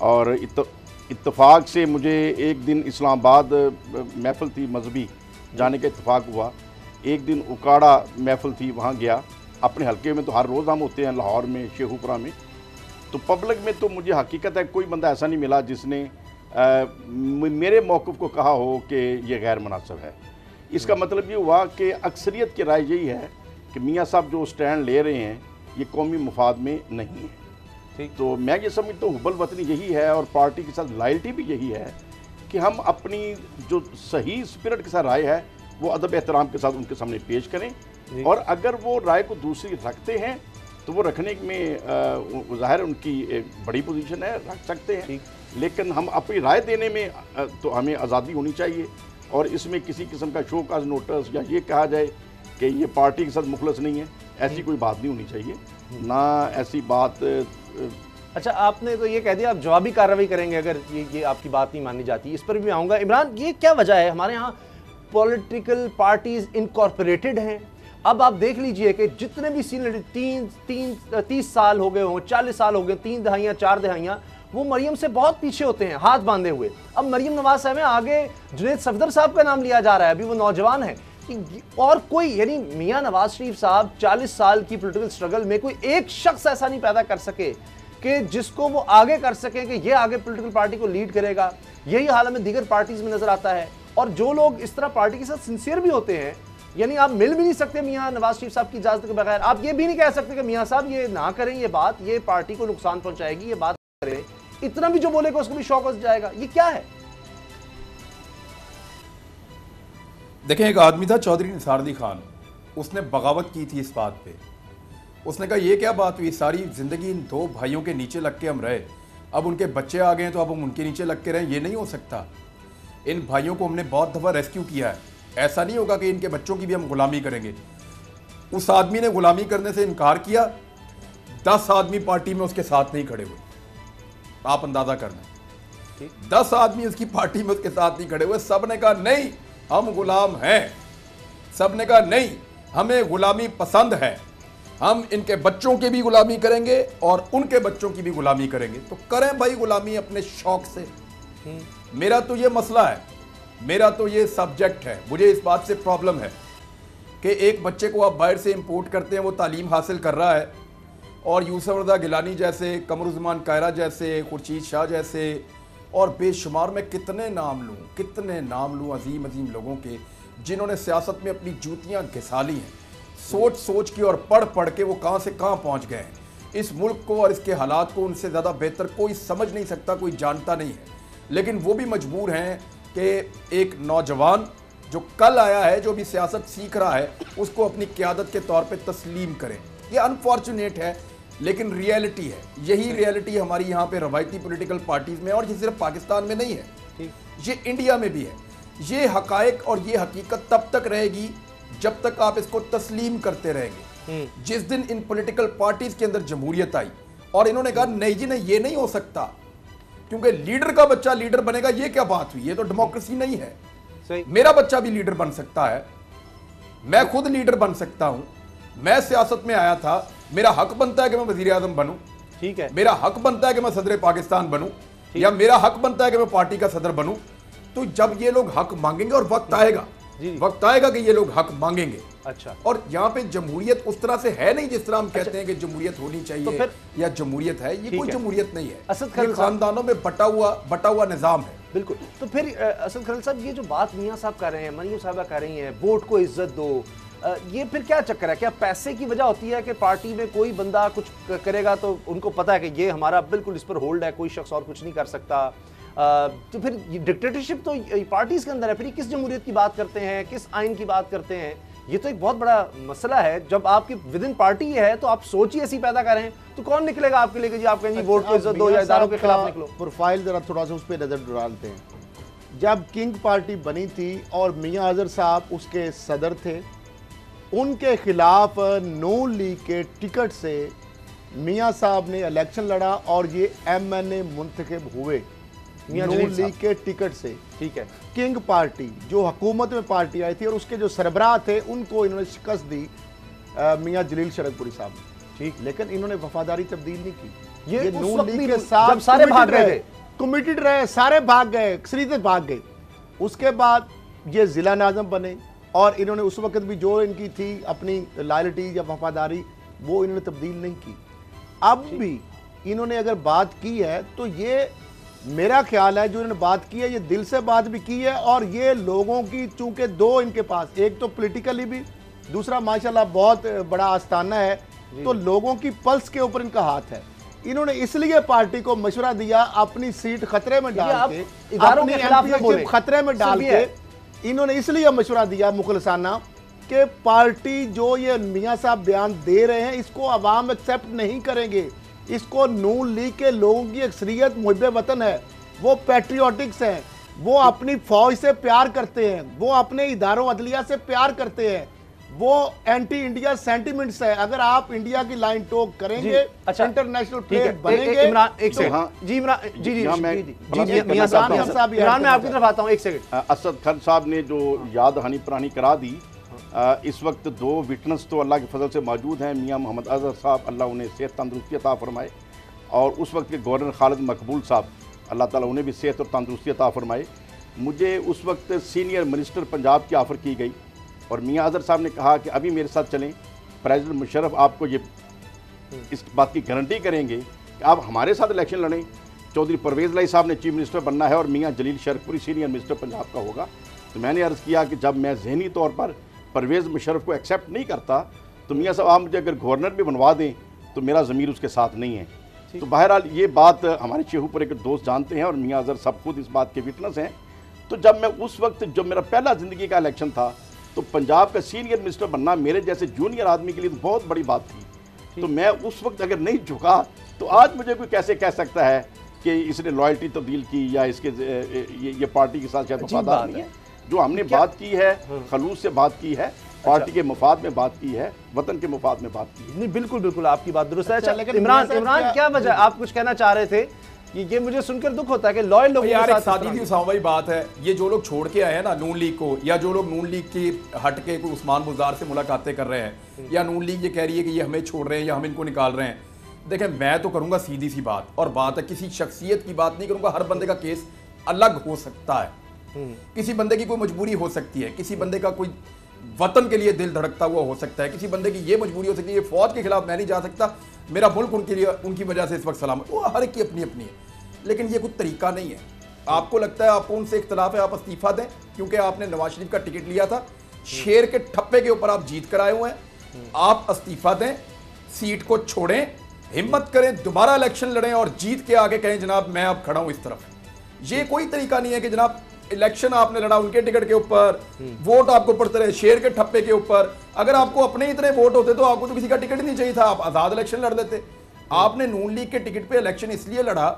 और इत्तफाक से मुझे एक दिन इस्लामाबाद महफिल थी, मजहबी जाने का इत्तफाक हुआ, एक दिन उकाड़ा महफिल थी, वहाँ गया। अपने हल्के में तो हर रोज़ हम होते हैं, लाहौर में, शेखुपुरा में, तो पब्लिक में तो मुझे हकीकत है कोई बंदा ऐसा नहीं मिला जिसने मेरे मौक़िफ़ को कहा हो कि ये गैर मुनासिब है। इसका मतलब ये हुआ कि अक्सरियत की राय यही है कि मियाँ साहब जो स्टैंड ले रहे हैं ये कौमी मफाद में नहीं है। ठीक, तो मैं ये समझता हूँ हुब्बुल वतनी यही है, और पार्टी के साथ लॉयल्टी भी यही है कि हम अपनी जो सही स्पिरिट के साथ राय है वो अदब एहतराम के साथ उनके सामने पेश करें, और अगर वो राय को दूसरी रखते हैं तो वो रखने में ज़ाहिर उनकी एक बड़ी पोजीशन है, रख सकते हैं, लेकिन हम अपनी राय देने में तो हमें आज़ादी होनी चाहिए। और इसमें किसी किस्म का शो काज नोटिस या ये कहा जाए कि ये पार्टी के साथ मुखलस नहीं है, ऐसी कोई बात नहीं होनी चाहिए, ना ऐसी बात। अच्छा, आपने तो ये कह दिया आप जवाबी कार्रवाई करेंगे अगर ये आपकी बात नहीं मानी जाती, इस पर भी मैं आऊँगा। इमरान, ये क्या वजह है? हमारे यहाँ पॉलिटिकल पार्टीज़ इनकॉर्पोरेटेड हैं। अब आप देख लीजिए कि जितने भी सीनियर 30 साल हो गए हों, 40 साल हो गए, 3 दहाइयाँ 4 दहाइयाँ, वो मरियम से बहुत पीछे होते हैं, हाथ बांधे हुए। अब मरियम नवाज साहब में आगे जुनैद सफदर साहब का नाम लिया जा रहा है, अभी वो नौजवान है, और कोई, यानी मियाँ नवाज शरीफ साहब 40 साल की पॉलिटिकल स्ट्रगल में कोई एक शख्स ऐसा नहीं पैदा कर सके कि जिसको वो आगे कर सके कि ये आगे पॉलिटिकल पार्टी को लीड करेगा। यही हाल हमें दीगर पार्टीज में नजर आता है, और जो लोग इस तरह पार्टी के साथ सिंसियर भी होते हैं, यानी आप मिल भी नहीं सकते मियाँ नवाज शरीफ साहब की इजाजत के बगैर। आप ये भी नहीं कह सकते कि मियाँ साहब ये ना करें, ये बात, ये पार्टी को नुकसान पहुंचाएगी, ये बात करें, इतना भी जो बोलेगा उसको भी शौक हो जाएगा। ये क्या है? देखें, एक आदमी था चौधरी निसार अली खान, उसने बगावत की थी इस बात पे। उसने कहा ये क्या बात हुई, सारी ज़िंदगी इन 2 भाइयों के नीचे लग के हम रहे, अब उनके बच्चे आ गए हैं तो अब हम उनके नीचे लग के रहें, ये नहीं हो सकता। इन भाइयों को हमने बहुत दफ़ा रेस्क्यू किया है, ऐसा नहीं होगा कि इनके बच्चों की भी हम गुलामी करेंगे। उस आदमी ने गुलामी करने से इनकार किया, 10 आदमी पार्टी में उसके साथ नहीं खड़े हुए, आप अंदाजा करना। 10 आदमी उसकी पार्टी में उसके साथ नहीं खड़े हुए, सब ने कहा नहीं हम गुलाम हैं, सब ने कहा नहीं हमें गुलामी पसंद है, हम इनके बच्चों की भी गुलामी करेंगे और उनके बच्चों की भी गुलामी करेंगे। तो करें भाई गुलामी अपने शौक से। मेरा तो ये मसला है, मेरा तो ये सब्जेक्ट है, मुझे इस बात से प्रॉब्लम है कि एक बच्चे को आप बाहर से इंपोर्ट करते हैं, वो तालीम हासिल कर रहा है और यूसुफ रज़ा गिलानी जैसे, कमरुज़्ज़मान कायरा जैसे, खुर्शीद शाह जैसे और बेशुमार मैं कितने नाम लूँ अजीम अजीम लोगों के जिन्होंने सियासत में अपनी जूतियाँ घिसा ली हैं, सोच सोच के और पढ़ पढ़ के वो कहाँ से कहाँ पहुँच गए हैं। इस मुल्क को और इसके हालात को उनसे ज़्यादा बेहतर कोई समझ नहीं सकता, कोई जानता नहीं है, लेकिन वो भी मजबूर हैं कि एक नौजवान जो कल आया है, जो भी सियासत सीख रहा है, उसको अपनी क़यादत के तौर पे तस्लीम करें। ये अनफॉर्चुनेट है लेकिन रियलिटी है, यही रियलिटी हमारी यहाँ पे रवायती पॉलिटिकल पार्टीज़ में, और ये सिर्फ पाकिस्तान में नहीं है, ये इंडिया में भी है। ये हकायक और ये हकीकत तब तक रहेगी जब तक आप इसको तस्लीम करते रहेंगे। जिस दिन इन पॉलिटिकल पार्टीज के अंदर जमहूरियत आई और इन्होंने कहा नहीं जी नहीं ये नहीं हो सकता क्योंकि लीडर का बच्चा लीडर बनेगा, ये क्या बात हुई, ये तो डेमोक्रेसी नहीं है। सही। मेरा बच्चा भी लीडर बन सकता है, मैं खुद लीडर बन सकता हूं, मैं सियासत में आया था, मेरा हक बनता है कि मैं वजीर आजम बनूं, ठीक है, मेरा हक बनता है कि मैं सदर पाकिस्तान बनूं, या मेरा हक बनता है कि मैं पार्टी का सदर बनूं। तो जब ये लोग हक मांगेंगे और वक्त आएगा कि ये लोग हक मांगेंगे। अच्छा, और यहाँ पे जमहूरियत उस तरह से है नहीं जिस तरह हम कहते हैं कि जमहूरियत होनी चाहिए तो फिर, या जमहूरियत है, ये कोई जमहूरियत नहीं है, असद खलील खानदानों में बटा हुआ निजाम है। बिल्कुल। तो फिर असद खलील साहब ये जो बात मियां साहब कर रहे हैं, मरियम साहबा कर रही हैं, वोट को इज्जत दो, ये फिर क्या चक्कर है? क्या पैसे की वजह होती है कि पार्टी में कोई बंदा कुछ करेगा तो उनको पता है कि ये हमारा बिल्कुल इस पर होल्ड है, कोई शख्स और कुछ नहीं कर सकता, तो फिर डिक्टेटरशिप तो पार्टीज के अंदर है, फिर किस जमहूरियत की बात करते हैं, किस आइन की बात करते हैं? ये तो एक बहुत बड़ा मसला है। जब आपकी विद इन पार्टी है तो आप सोच ही ऐसी पैदा कर रहे हैं, तो कौन निकलेगा आपके लिए कि जी आप कहेंगे वोट को इज्जत दो या इदारों के खिलाफ निकलो? प्रोफाइल जरा थोड़ा सा उस पर नजर डालते हैं। जब किंग पार्टी बनी थी और मियां अजहर साहब उसके सदर थे, उनके खिलाफ नून लीग के टिकट से मियां साहब ने इलेक्शन लड़ा और ये MNA मुंतखब हुए नून लीग के टिकट से। ठीक है, किंग पार्टी जो हुकूमत में पार्टी आई थी और उसके जो सरबराह थे उनको इन्होंने शिकस्त दी मियां जलील शरकपुरी साहब ने। ठीक, लेकिन इन्होंने वफादारी तब्दील नहीं की। ये नून लीग के साथ सारे भाग गए, कमिटेड रहे, सारे भाग गए, अक्सरियत भाग गए। उसके बाद ये जिला नाज़िम बने और इन्होंने उस वक्त भी जो इनकी थी अपनी लॉयल्टी या वफादारी वो इन्होंने तब्दील नहीं की। अब भी इन्होंने अगर बात की है तो ये मेरा ख्याल है जो इन्होंने बात की है ये दिल से बात भी की है, और ये लोगों की चूंकि दो इनके पास, एक तो पॉलिटिकली भी, दूसरा माशाल्लाह बहुत बड़ा आस्थाना है, तो लोगों की पल्स के ऊपर इनका हाथ है। इन्होंने इसलिए पार्टी को मशवरा दिया अपनी सीट खतरे में डाल के, अपनी एमपीएचएफ खतरे में डाल के इन्होंने इसलिए मशवरा दिया मुखलसाना कि पार्टी जो ये मियां साहब बयान दे रहे हैं इसको अवाम एक्सेप्ट नहीं करेंगे। इसको नून लीग के लोगों की अक्सरियत मुहिब वतन है, वो पैट्रियोटिक्स हैं, वो अपनी फौज से प्यार करते हैं, वो अपने इदारों अदलिया से प्यार करते हैं, वो एंटी इंडिया सेंटिमेंट्स है। अगर आप इंडिया की लाइन टॉक करेंगे, अच्छा, इंटरनेशनल प्लेयर बनेंगे। मैं आपकी तरफ आता हूं, एक सेकंड। असद खान साहब ने जो याद हानि पुरानी करा दी, इस वक्त दो विटनेस तो अल्लाह के फजल से मौजूद हैं, मियां मोहम्मद अजहर साहब, अल्लाह उन्हें सेहत तंदुरुस्ती अता फरमाए, और उस वक्त के गवर्नर खालिद मकबूल साहब, अल्लाह ताला उन्हें भी सेहत और तंदुरुस्ती अता फरमाए। मुझे उस वक्त सीनियर मिनिस्टर पंजाब की ऑफ़र की गई और मियां अजहर साहब ने कहा कि अभी मेरे साथ चलें, प्रेसिडेंट मुशर्रफ आपको ये इस बात की गारंटी करेंगे कि आप हमारे साथ इलेक्शन लड़ें। चौधरी परवेज़ लाई साहब ने चीफ मिनिस्टर बनना है और मियां जलील शरकपुरी सीनियर मिनिस्टर पंजाब का होगा। तो मैंने अर्ज़ किया कि जब मैं जहनी तौर पर परवेज़ मुशर्रफ को एक्सेप्ट नहीं करता तो मियां साहब आप मुझे अगर गवर्नर भी बनवा दें तो मेरा ज़मीर उसके साथ नहीं है। तो बहरहाल ये बात हमारे शेखुपुर के दोस्त जानते हैं और मियां अजहर सब खुद इस बात के विटनेस हैं। तो जब मैं उस वक्त, जब मेरा पहला ज़िंदगी का इलेक्शन था, तो पंजाब का सीनियर मिनिस्टर बनना मेरे जैसे जूनियर आदमी के लिए तो बहुत बड़ी बात थी। तो मैं उस वक्त अगर नहीं झुका तो आज मुझे कोई कैसे कह सकता है कि इसने लॉयल्टी तब्दील की या इसके ये पार्टी के साथ शायद वफादार नहीं है। जो हमने बात की है खलूस से बात की है, पार्टी के मफाद में बात की है, वतन के मफाद में बात की है। नहीं बिल्कुल बिल्कुल आपकी बात दुरुस्त है। अच्छा इमरान क्या वजह, आप कुछ कहना चाह रहे थे? ये मुझे सुनकर दुख होता है कि लॉयल लोग यार एक सादी सी उसामा भाई बात है, ये जो लोग छोड़ के आए हैं ना नून लीग को, या जो लोग नून लीग की हट के कोई उस्मान बुज़दार से मुलाकातें कर रहे हैं, या नून लीग ये कह रही है कि ये हमें छोड़ रहे हैं या हम इनको निकाल रहे हैं, देखें मैं तो करूंगा सीधी सी बात, और बात है किसी शख्सियत की बात नहीं करूंगा, हर बंदे का केस अलग हो सकता है, किसी बंदे की कोई मजबूरी हो सकती है, किसी बंदे का कोई वतन के लिए दिल धड़कता हुआ हो सकता है, किसी बंदे की ये मजबूरी हो सकती है, ये फौज के खिलाफ मैं नहीं जा सकता, मेरा मुल्क उनके लिए उनकी वजह से इस वक्त सलामत, वो हर एक की अपनी अपनी है, लेकिन ये कुछ तरीका नहीं है। आपको लगता है आपको उनसे इख्तलाफ है, आप इस्तीफा दें क्योंकि आपने नवाज शरीफ का टिकट लिया था, शेर के ठप्पे के ऊपर आप जीत कर आए हुए हैं, आप इस्तीफा दें, सीट को छोड़ें, हिम्मत करें, दोबारा इलेक्शन लड़ें और जीत के आगे कहें जनाब मैं अब खड़ा हूं इस तरफ। ये कोई तरीका नहीं है कि जनाब इलेक्शन आपने लड़ा उनके टिकट के ऊपर, वोट आपको पड़ते रहे शेर के ठप्पे के ऊपर। अगर आपको अपने इतने वोट होते तो आपको तो किसी का टिकट नहीं चाहिए था, आप आजाद इलेक्शन लड़ लेते। आपने नून लीग के टिकट पे इलेक्शन इसलिए लड़ा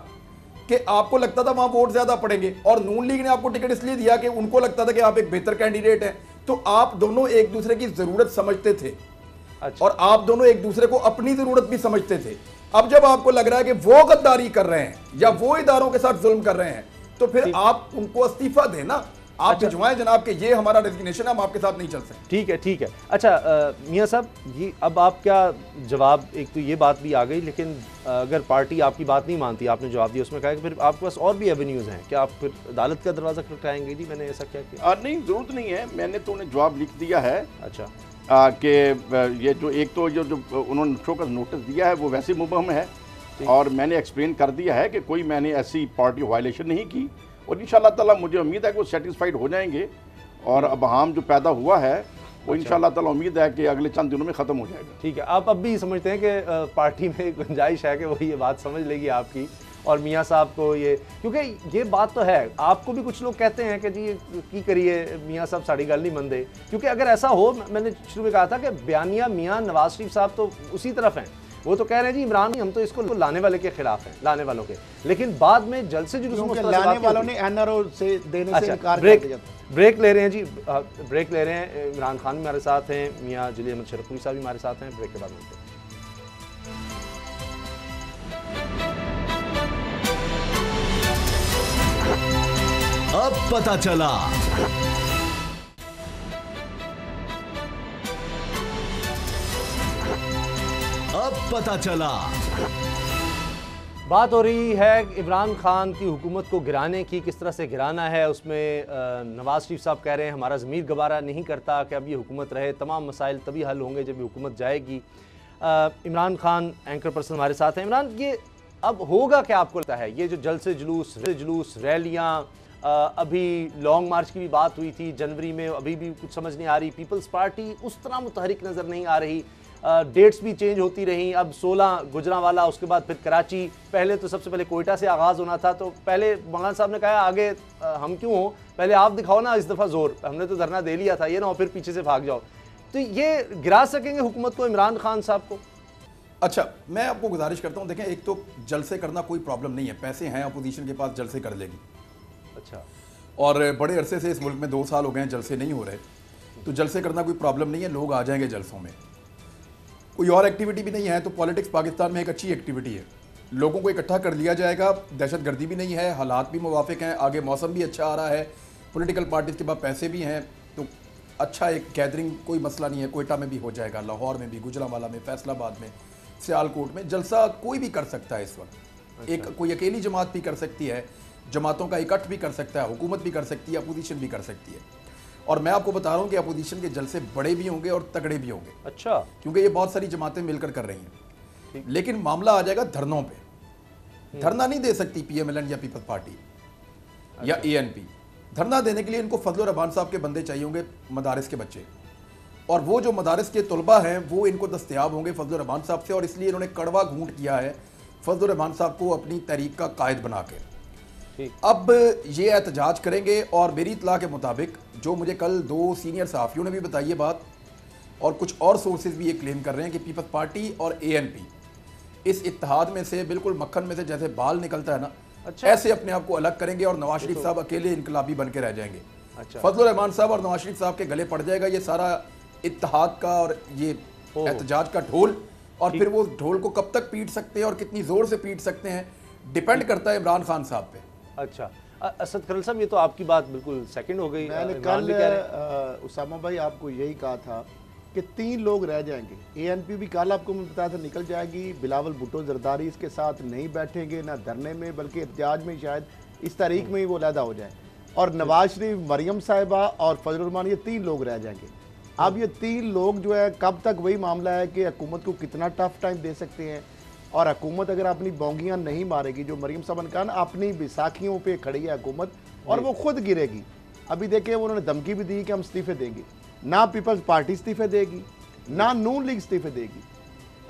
कि आपको लगता था वहां वोट ज्यादा पड़ेंगे, और नून लीग ने आपको टिकट इसलिए दिया कि उनको लगता था कि आप एक बेहतर कैंडिडेट हैं। तो आप दोनों एक दूसरे की जरूरत समझते थे। अच्छा। और आप दोनों एक दूसरे को अपनी जरूरत भी समझते थे। अब जब आपको लग रहा है कि वो गद्दारी कर रहे हैं या वो इदारों के साथ जुल्म कर रहे हैं, तो फिर आप उनको इस्तीफा देना, आप भिजवाएं जनाब कि ये हमारा रेजिग्नेशन है, हम आपके साथ नहीं चल सकते। ठीक है। अच्छा मियां साहब, ये अब आप क्या जवाब, एक तो ये बात भी आ गई, लेकिन अगर पार्टी आपकी बात नहीं मानती, आपने जवाब दिया उसमें कहा कि फिर आपके पास और भी एवेन्यूज हैं, क्या आप फिर अदालत का दरवाजा खटखटाएंगे? जी मैंने ऐसा क्या किया? नहीं, जरूरत नहीं है, मैंने तो उन्हें जवाब लिख दिया है। अच्छा कि ये जो एक तो जो उन्होंने शो का नोटिस दिया है वो वैसे मुबहम है, और मैंने एक्सप्लेन कर दिया है कि कोई मैंने ऐसी पार्टी वायलेशन नहीं की, और इंशाअल्लाह ताला मुझे उम्मीद है कि वो सेटिस्फाइड हो जाएंगे, और अब हम जो पैदा हुआ है वो इंशाअल्लाह ताला उम्मीद है कि अगले चंद दिनों में ख़त्म हो जाएगा। ठीक है, आप अब भी समझते हैं कि पार्टी में गुंजाइश है कि वो ये बात समझ लेगी आपकी, और मियाँ साहब को ये, क्योंकि ये बात तो है, आपको भी कुछ लोग कहते हैं कि जी की करिए मियाँ साहब साड़ी गल नहीं मनते, क्योंकि अगर ऐसा हो, मैंने शुरू में कहा था कि बयानिया मियाँ नवाज शरीफ साहब तो उसी तरफ हैं, वो तो कह रहे हैं जी इमरान हम तो इसको लाने वाले के खिलाफ हैं, लाने वालों के, लेकिन बाद में जल्द से जुलूस लाने वालों ने एनआरओ से देने से इनकार कर दिया। ब्रेक ले रहे हैं जी, ब्रेक ले रहे हैं। इमरान खान भी हमारे साथ हैं, मियाँ जली अहमद शरफुरी साहब भी हमारे साथ हैं। ब्रेक के बाद मिलते हैं। अब पता चला। अब पता चला। बात हो रही है इमरान खान की हुकूमत को गिराने की, किस तरह से गिराना है। उसमें नवाज शरीफ साहब कह रहे हैं हमारा ज़मीर गवारा नहीं करता कि अब ये हुकूमत रहे, तमाम मसाइल तभी हल होंगे जब ये हुकूमत जाएगी। इमरान खान एंकर पर्सन हमारे साथ हैं। इमरान, ये अब होगा क्या आपको लगता है? ये जो जलसे जुलूस रैलियाँ, अभी लॉन्ग मार्च की भी बात हुई थी जनवरी में, अभी भी कुछ समझ नहीं आ रही, पीपल्स पार्टी उस तरह मुतहरिक नज़र नहीं आ रही, डेट्स भी चेंज होती रही, अब 16 गुजरांवाला, उसके बाद फिर कराची, पहले तो सबसे पहले कोयटा से आगाज़ होना था, तो पहले मौलाना साहब ने कहा आगे हम क्यों हो, पहले आप दिखाओ ना इस दफ़ा जोर, हमने तो धरना दे लिया था, ये ना हो फिर पीछे से भाग जाओ। तो ये गिरा सकेंगे हुकूमत को, इमरान खान साहब को? अच्छा, मैं आपको गुजारिश करता हूँ, देखें एक तो जलसे करना कोई प्रॉब्लम नहीं है, पैसे हैं अपोजिशन के पास, जलसे कर लेगी। अच्छा, और बड़े अरसे से इस मुल्क में 2 साल हो गए हैं जलसे नहीं हो रहे, तो जलसे करना कोई प्रॉब्लम नहीं है, लोग आ जाएंगे जलसों में। कोई और एक्टिविटी भी नहीं है, तो पॉलिटिक्स पाकिस्तान में एक अच्छी एक्टिविटी है, लोगों को इकट्ठा कर लिया जाएगा, दहशत गर्दी भी नहीं है, हालात भी मुवाफिक हैं, आगे मौसम भी अच्छा आ रहा है, पॉलिटिकल पार्टीज़ के पास पैसे भी हैं, तो अच्छा एक गैदरिंग कोई मसला नहीं है। कोयटा में भी हो जाएगा, लाहौर में भी, गुजरांवाला में, फैसलाबाद में, सियालकोट में जलसा कोई भी कर सकता है इस वक्त। अच्छा। एक कोई अकेली जमात भी कर सकती है, जमातों का इकट्ठ भी कर सकता है, हुकूमत भी कर सकती है, अपोजिशन भी कर सकती है। और मैं आपको बता रहा हूँ कि अपोजिशन के जलसे बड़े भी होंगे और तगड़े भी होंगे। अच्छा, क्योंकि ये बहुत सारी जमातें मिलकर कर रही हैं। लेकिन मामला आ जाएगा धरनों पे। धरना नहीं दे सकती PMLN या पीपल्स पार्टी या ANP। धरना देने के लिए इनको फजल रहमान साहब के बंदे चाहिए होंगे, मदारिस के बच्चे, और वो जो मदारिस के तलबा हैं वो इनको दस्तयाब होंगे फजल रहमान साहब से, और इसलिए इन्होंने कड़वा घूंट किया है फजल रहमान साहब को अपनी तहरीक का कायद बना के। अब ये एहतजाज करेंगे, और मेरी इतला के मुताबिक, जो मुझे कल 2 सीनियर सहाफ़ियों ने भी बताई है बात, और कुछ और सोर्सेज भी ये क्लेम कर रहे हैं कि पीपल्स पार्टी और ANP इस इत्तेहाद में से बिल्कुल मक्खन में से जैसे बाल निकलता है ना, अच्छा। ऐसे अपने आप को अलग करेंगे और नवाज शरीफ साहब अकेले इनकलाबी बन के रह जाएंगे। अच्छा। फजलुर रहमान साहब और नवाज शरीफ साहब के गले पड़ जाएगा ये सारा इत्तेहाद का और ये एहतजाज का ढोल, और फिर वो ढोल को कब तक पीट सकते हैं और कितनी जोर से पीट सकते हैं डिपेंड करता है इमरान खान साहब पे। अच्छा असद करल साहब, ये तो आपकी बात बिल्कुल सेकंड हो गई। मैंने इमरान भी कह रहे हैं। कल उसामा भाई आपको यही कहा था कि 3 लोग रह जाएंगे। ANP भी कल आपको मैं बताया था निकल जाएगी। बिलावल भुट्टो जरदारी इसके साथ नहीं बैठेंगे ना धरने में, बल्कि एहतजाज में शायद इस तारीख में ही वो लैदा हो जाए। और नवाज शरीफ, मरियम साहिबा और फजलुर रहमान, ये 3 लोग रह जाएंगे। अब ये 3 लोग जो है कब तक वही मामला है कि हुकूमत को कितना टफ टाइम दे सकते हैं, और हुकूमत अगर अपनी बोंगियां नहीं मारेगी, जो मरियम साहब ने कहा ना अपनी बैसाखियों पे खड़ी है हुकूमत और वो खुद गिरेगी। अभी देखिए उन्होंने धमकी भी दी कि हम इस्तीफे देंगे, ना पीपल्स पार्टी इस्तीफे देगी ना नून लीग इस्तीफे देगी,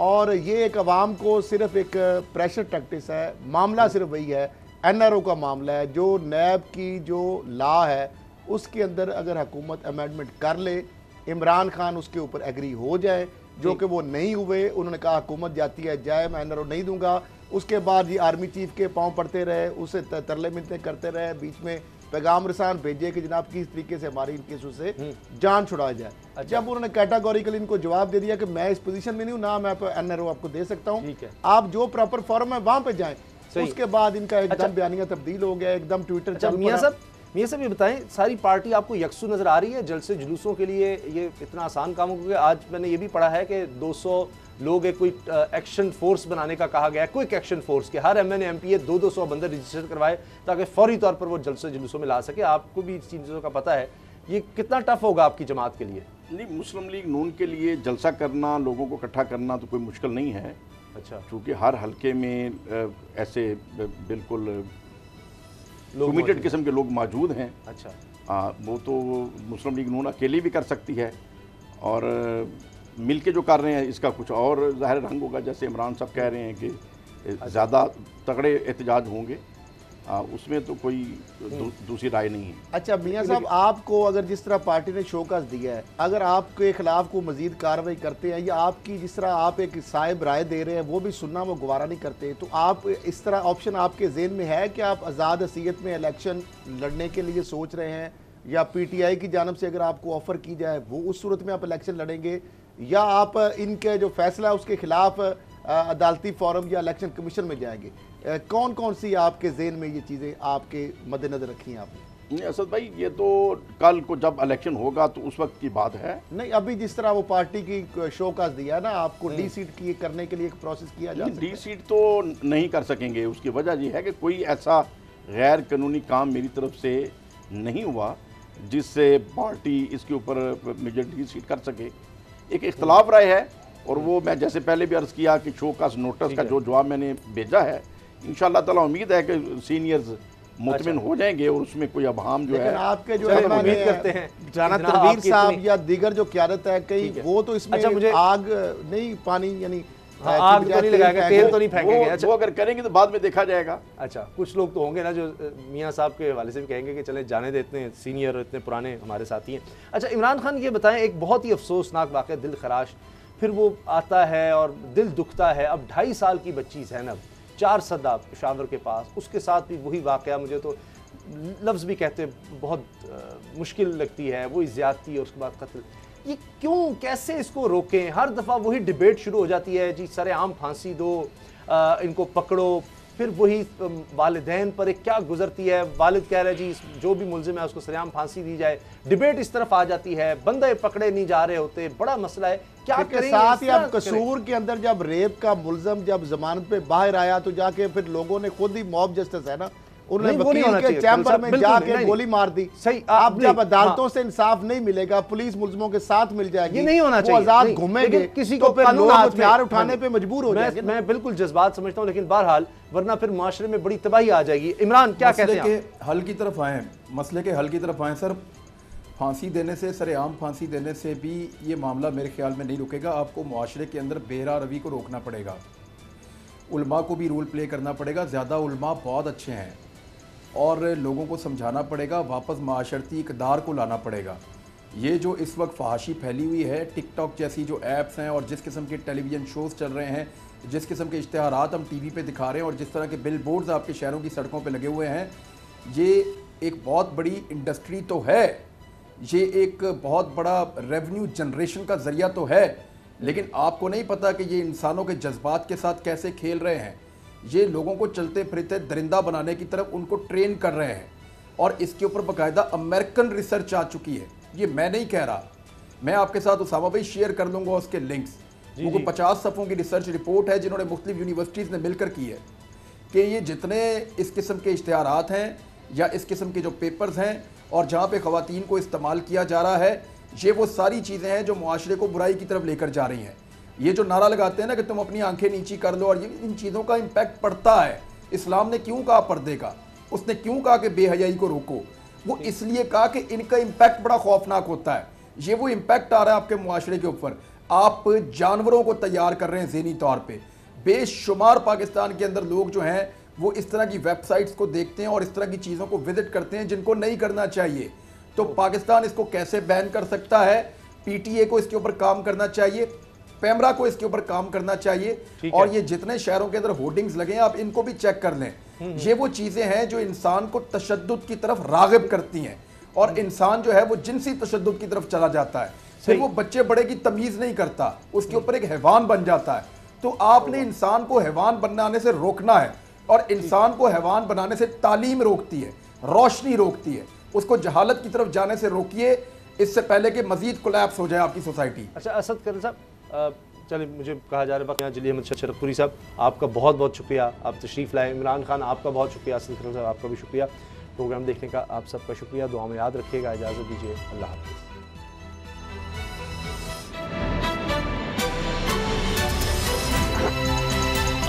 और ये एक अवाम को सिर्फ एक प्रेशर टैक्टिस है। मामला सिर्फ वही है, NRO का मामला है, जो नैब की जो लॉ है उसके अंदर अगर हुकूमत अमेंडमेंट कर ले, इमरान खान उसके ऊपर एग्री हो जाए, जो कि वो नहीं हुए। उन्होंने कहा हुकूमत जाती है जाए, मैं NRO नहीं दूंगा। उसके बाद ये आर्मी चीफ के पांव पड़ते रहे, उसे तरले मिलते करते रहे, बीच में पैगाम रसान भेजे कि जनाब किस तरीके से हमारी इन केसों से जान छुड़ाया जाए। अच्छा। जब उन्होंने कैटेगोरिकली इनको जवाब दे दिया कि मैं इस पोजीशन में नहीं हूं, ना मैं NRO आपको दे सकता हूं, आप जो प्रॉपर फॉर्म है वहां पे जाएं। उसके बाद इनका एकदम बयानिया तब्दील हो गया, एकदम ट्विटर चल मियां साहब ये बताएं, सारी पार्टी आपको यकसू नजर आ रही है जलसे जुलूसों के लिए? ये इतना आसान काम हो गया? आज मैंने ये भी पढ़ा है कि 200 लोग एक कोई एक्शन फोर्स बनाने का कहा गया है, क्विक एक्शन फोर्स के हर MNA MPA 200 बंदे रजिस्टर करवाए ताकि फौरी तौर पर वो जलसे जुलूसों में ला सके। आपको भी इस चीज़ों का पता है, ये कितना टफ होगा आपकी जमात के लिए? नहीं, मुस्लिम लीग नून के लिए जलसा करना, लोगों को इकट्ठा करना तो कोई मुश्किल नहीं है। अच्छा। क्योंकि हर हलके में ऐसे बिल्कुल कमिटेड किस्म के लोग मौजूद हैं। अच्छा। वो तो मुस्लिम लीग नून अकेली भी कर सकती है, और मिल के जो कर रहे हैं इसका कुछ और ज़ाहिर रंग होगा। जैसे इमरान साहब कह रहे हैं कि ज़्यादा तगड़े एहतजाज होंगे, उसमें तो कोई दूसरी राय नहीं है। अच्छा मियां साहब, आपको अगर जिस तरह पार्टी ने शोकस दिया है, अगर आपके खिलाफ को मजीद कार्रवाई करते हैं, या आपकी जिस तरह आप एक साहिब राय दे रहे हैं वो भी सुनना वो गवारा नहीं करते, तो आप इस तरह ऑप्शन आपके जेहन में है कि आप आज़ाद हसीयत में इलेक्शन लड़ने के लिए सोच रहे हैं, या PTI की जानब से अगर आपको ऑफर की जाए वो उस सूरत में आप इलेक्शन लड़ेंगे, या आप इनके जो फैसला है उसके खिलाफ अदालती फोरम या इलेक्शन कमीशन में जाएंगे? कौन कौन सी आपके जेहन में ये चीज़ें आपके मद्देनजर रखी हैं आपने? नहीं असद भाई, ये तो कल को जब इलेक्शन होगा तो उस वक्त की बात है। नहीं, अभी जिस तरह वो पार्टी की शोकास दिया है ना, आपको डी सीट की करने के लिए एक प्रोसेस किया जा सकता है। डी सीट तो नहीं कर सकेंगे। उसकी वजह यह है कि कोई ऐसा गैर कानूनी काम मेरी तरफ से नहीं हुआ जिससे पार्टी इसके ऊपर मुझे डी सीट कर सके। एक इख्तलाफ राय है, और वो मैं जैसे पहले भी अर्ज़ किया कि शोकास नोटिस का जो जवाब मैंने भेजा है, इंशाअल्लाह ताला उम्मीद है कि सीनियर्स मुतमिन हो जाएंगे और उसमें कोई अबहम जो है। आपके जो उम्मीद करते हैं जाना तनवीर साहब या दीगर जो क़यादत है, कहीं वो तो इसमें आग नहीं, पानी यानी आग तो नहीं लगाएगा, तेल तो नहीं फेंकेंगे। अच्छा, वो अगर करेंगे तो बाद में देखा जाएगा। अच्छा, कुछ लोग तो होंगे ना जो मियां साहब के हवाले से भी कहेंगे कि चले जाने दे, इतने सीनियर इतने पुराने हमारे साथी हैं। अच्छा इमरान खान, ये बताएं, एक बहुत ही अफसोसनाक वाक़या, दिल खराश फिर वो आता है और दिल दुखता है। अब 2.5 साल की बच्ची ज़ैनब 4 सदा पेशावर के पास, उसके साथ भी वही वाक़या, मुझे तो लफ्ज़ भी कहते बहुत मुश्किल लगती है, वही ज़्यादती और उसके बाद कत्ल। ये क्यों, कैसे इसको रोकें? हर दफ़ा वही डिबेट शुरू हो जाती है जी, सरेआम फांसी दो, इनको पकड़ो। फिर वही वालिदैन पर एक क्या गुजरती है, वालिद कह रहे जी जो भी मुलजिम है उसको सरेआम फांसी दी जाए, डिबेट इस तरफ आ जाती है, बंदे पकड़े नहीं जा रहे होते, बड़ा मसला है। क्या करें? साथ ही अब कसूर के अंदर जब रेप का मुलजिम जब जमानत पे बाहर आया तो जाके फिर लोगों ने खुद ही मॉब जस्टिस है ना, उन्होंने वकील के चैम्बर में जाके गोली मार दी। सही, आप जब अदालतों से इंसाफ नहीं मिलेगा, पुलिस मुलजिमों के साथ मिल जाएगी, ये नहीं होना चाहिए, आजाद घूमेंगे, किसी को हथियार उठाने पे मजबूर हो जाएंगे। मैं बिल्कुल जज्बात समझता हूँ, लेकिन बहरहाल वरना फिर माशरे में बड़ी तबाही आ जाएगी। इमरान क्या कहते हैं? हल की तरफ आए, मसले के हल की तरफ आए। सर, फांसी देने से, सरेआम फांसी देने से भी ये मामला मेरे ख्याल में नहीं रुकेगा। आपको मुआशरे के अंदर बेरा रवी को रोकना पड़ेगा, उलमा को भी रोल प्ले करना पड़ेगा। ज़्यादा उलमा बहुत अच्छे हैं और लोगों को समझाना पड़ेगा, वापस माशरती इक़दार को लाना पड़ेगा। ये जो इस वक्त फहाशी फैली हुई है, टिकटॉक जैसी जो ऐप्स हैं और जिस किस्म के टेलीविज़न शोज़ चल रहे हैं, जिस किस्म के इश्तिहारात हम टीवी पे दिखा रहे हैं और जिस तरह के बिल बोर्ड्स आपके शहरों की सड़कों पे लगे हुए हैं, ये एक बहुत बड़ी इंडस्ट्री तो है, ये एक बहुत बड़ा रेवेन्यू जनरेशन का ज़रिया तो है, लेकिन आपको नहीं पता कि ये इंसानों के जज्बात के साथ कैसे खेल रहे हैं। ये लोगों को चलते फिरते दरिंदा बनाने की तरफ उनको ट्रेन कर रहे हैं और इसके ऊपर बाकायदा अमेरिकन रिसर्च आ चुकी है। ये मैं नहीं कह रहा, मैं आपके साथ उसामा भाई शेयर कर लूँगा उसके लिंक्स। वो 50 सफ़ों की रिसर्च रिपोर्ट है जिन्होंने मुख्तलिफ यूनिवर्सिटीज़ ने मिलकर की है कि ये जितने इस किस्म के इश्तिहारात हैं या इस किस्म के जो पेपर्स हैं और जहाँ पे ख़वातीन को इस्तेमाल किया जा रहा है, ये वो सारी चीज़ें हैं जो मुआशरे को बुराई की तरफ लेकर जा रही हैं। ये जो नारा लगाते हैं ना कि तुम अपनी आंखें नीची कर लो, और ये इन चीज़ों का इम्पैक्ट पड़ता है। इस्लाम ने क्यों कहा पर्दे का, उसने क्यों कहा कि बेहयाई को रोको, वो इसलिए कहा कि इनका इम्पैक्ट बड़ा खौफनाक होता है। ये वो इम्पैक्ट आ रहा है आपके मुआशरे के ऊपर। आप जानवरों को तैयार कर रहे हैं ज़हनी तौर पे। बेशुमार पाकिस्तान के अंदर लोग जो हैं वो इस तरह की वेबसाइट्स को देखते हैं और इस तरह की चीज़ों को विजिट करते हैं जिनको नहीं करना चाहिए। तो पाकिस्तान इसको कैसे बैन कर सकता है? पीटीए को इसके ऊपर काम करना चाहिए, पैमरा को इसके ऊपर काम करना चाहिए, और ये जितने शहरों के अंदर होर्डिंग्स लगे हैं आप इनको भी चेक कर लें। ये वो चीज़ें हैं जो इंसान को तशद्दुद की तरफ राग़िब करती हैं और इंसान जो है वो जिनसी तशद्दुद की तरफ चला जाता है। फिर वो बच्चे बड़े की तमीज़ नहीं करता, उसके ऊपर एक हैवान बन जाता है। तो आपने इंसान को हैवान बनाने से रोकना है, और इंसान को हैवान बनाने से तालीम रोकती है, रोशनी रोकती है, उसको जहालत की तरफ जाने से रोकिए, इससे पहले कि मजीद कोलैप्स हो जाए आपकी सोसाइटी। अच्छा असद करन साहब, चलिए मुझे कहा जा रहा है जली अहमद शरफपुरी साहब, आपका बहुत बहुत शुक्रिया, आप तशरीफ़ लाए। इमरान खान आपका बहुत शुक्रिया, असद करन साहब आपका भी शुक्रिया, प्रोग्राम देखने का आप सबका शुक्रिया। दुआ में याद रखिएगा, इजाज़त दीजिए, अल्लाह हाफ़िज़।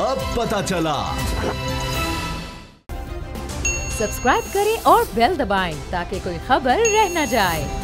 अब पता चला। सब्सक्राइब करें और बेल दबाएं ताकि कोई खबर रह न जाए।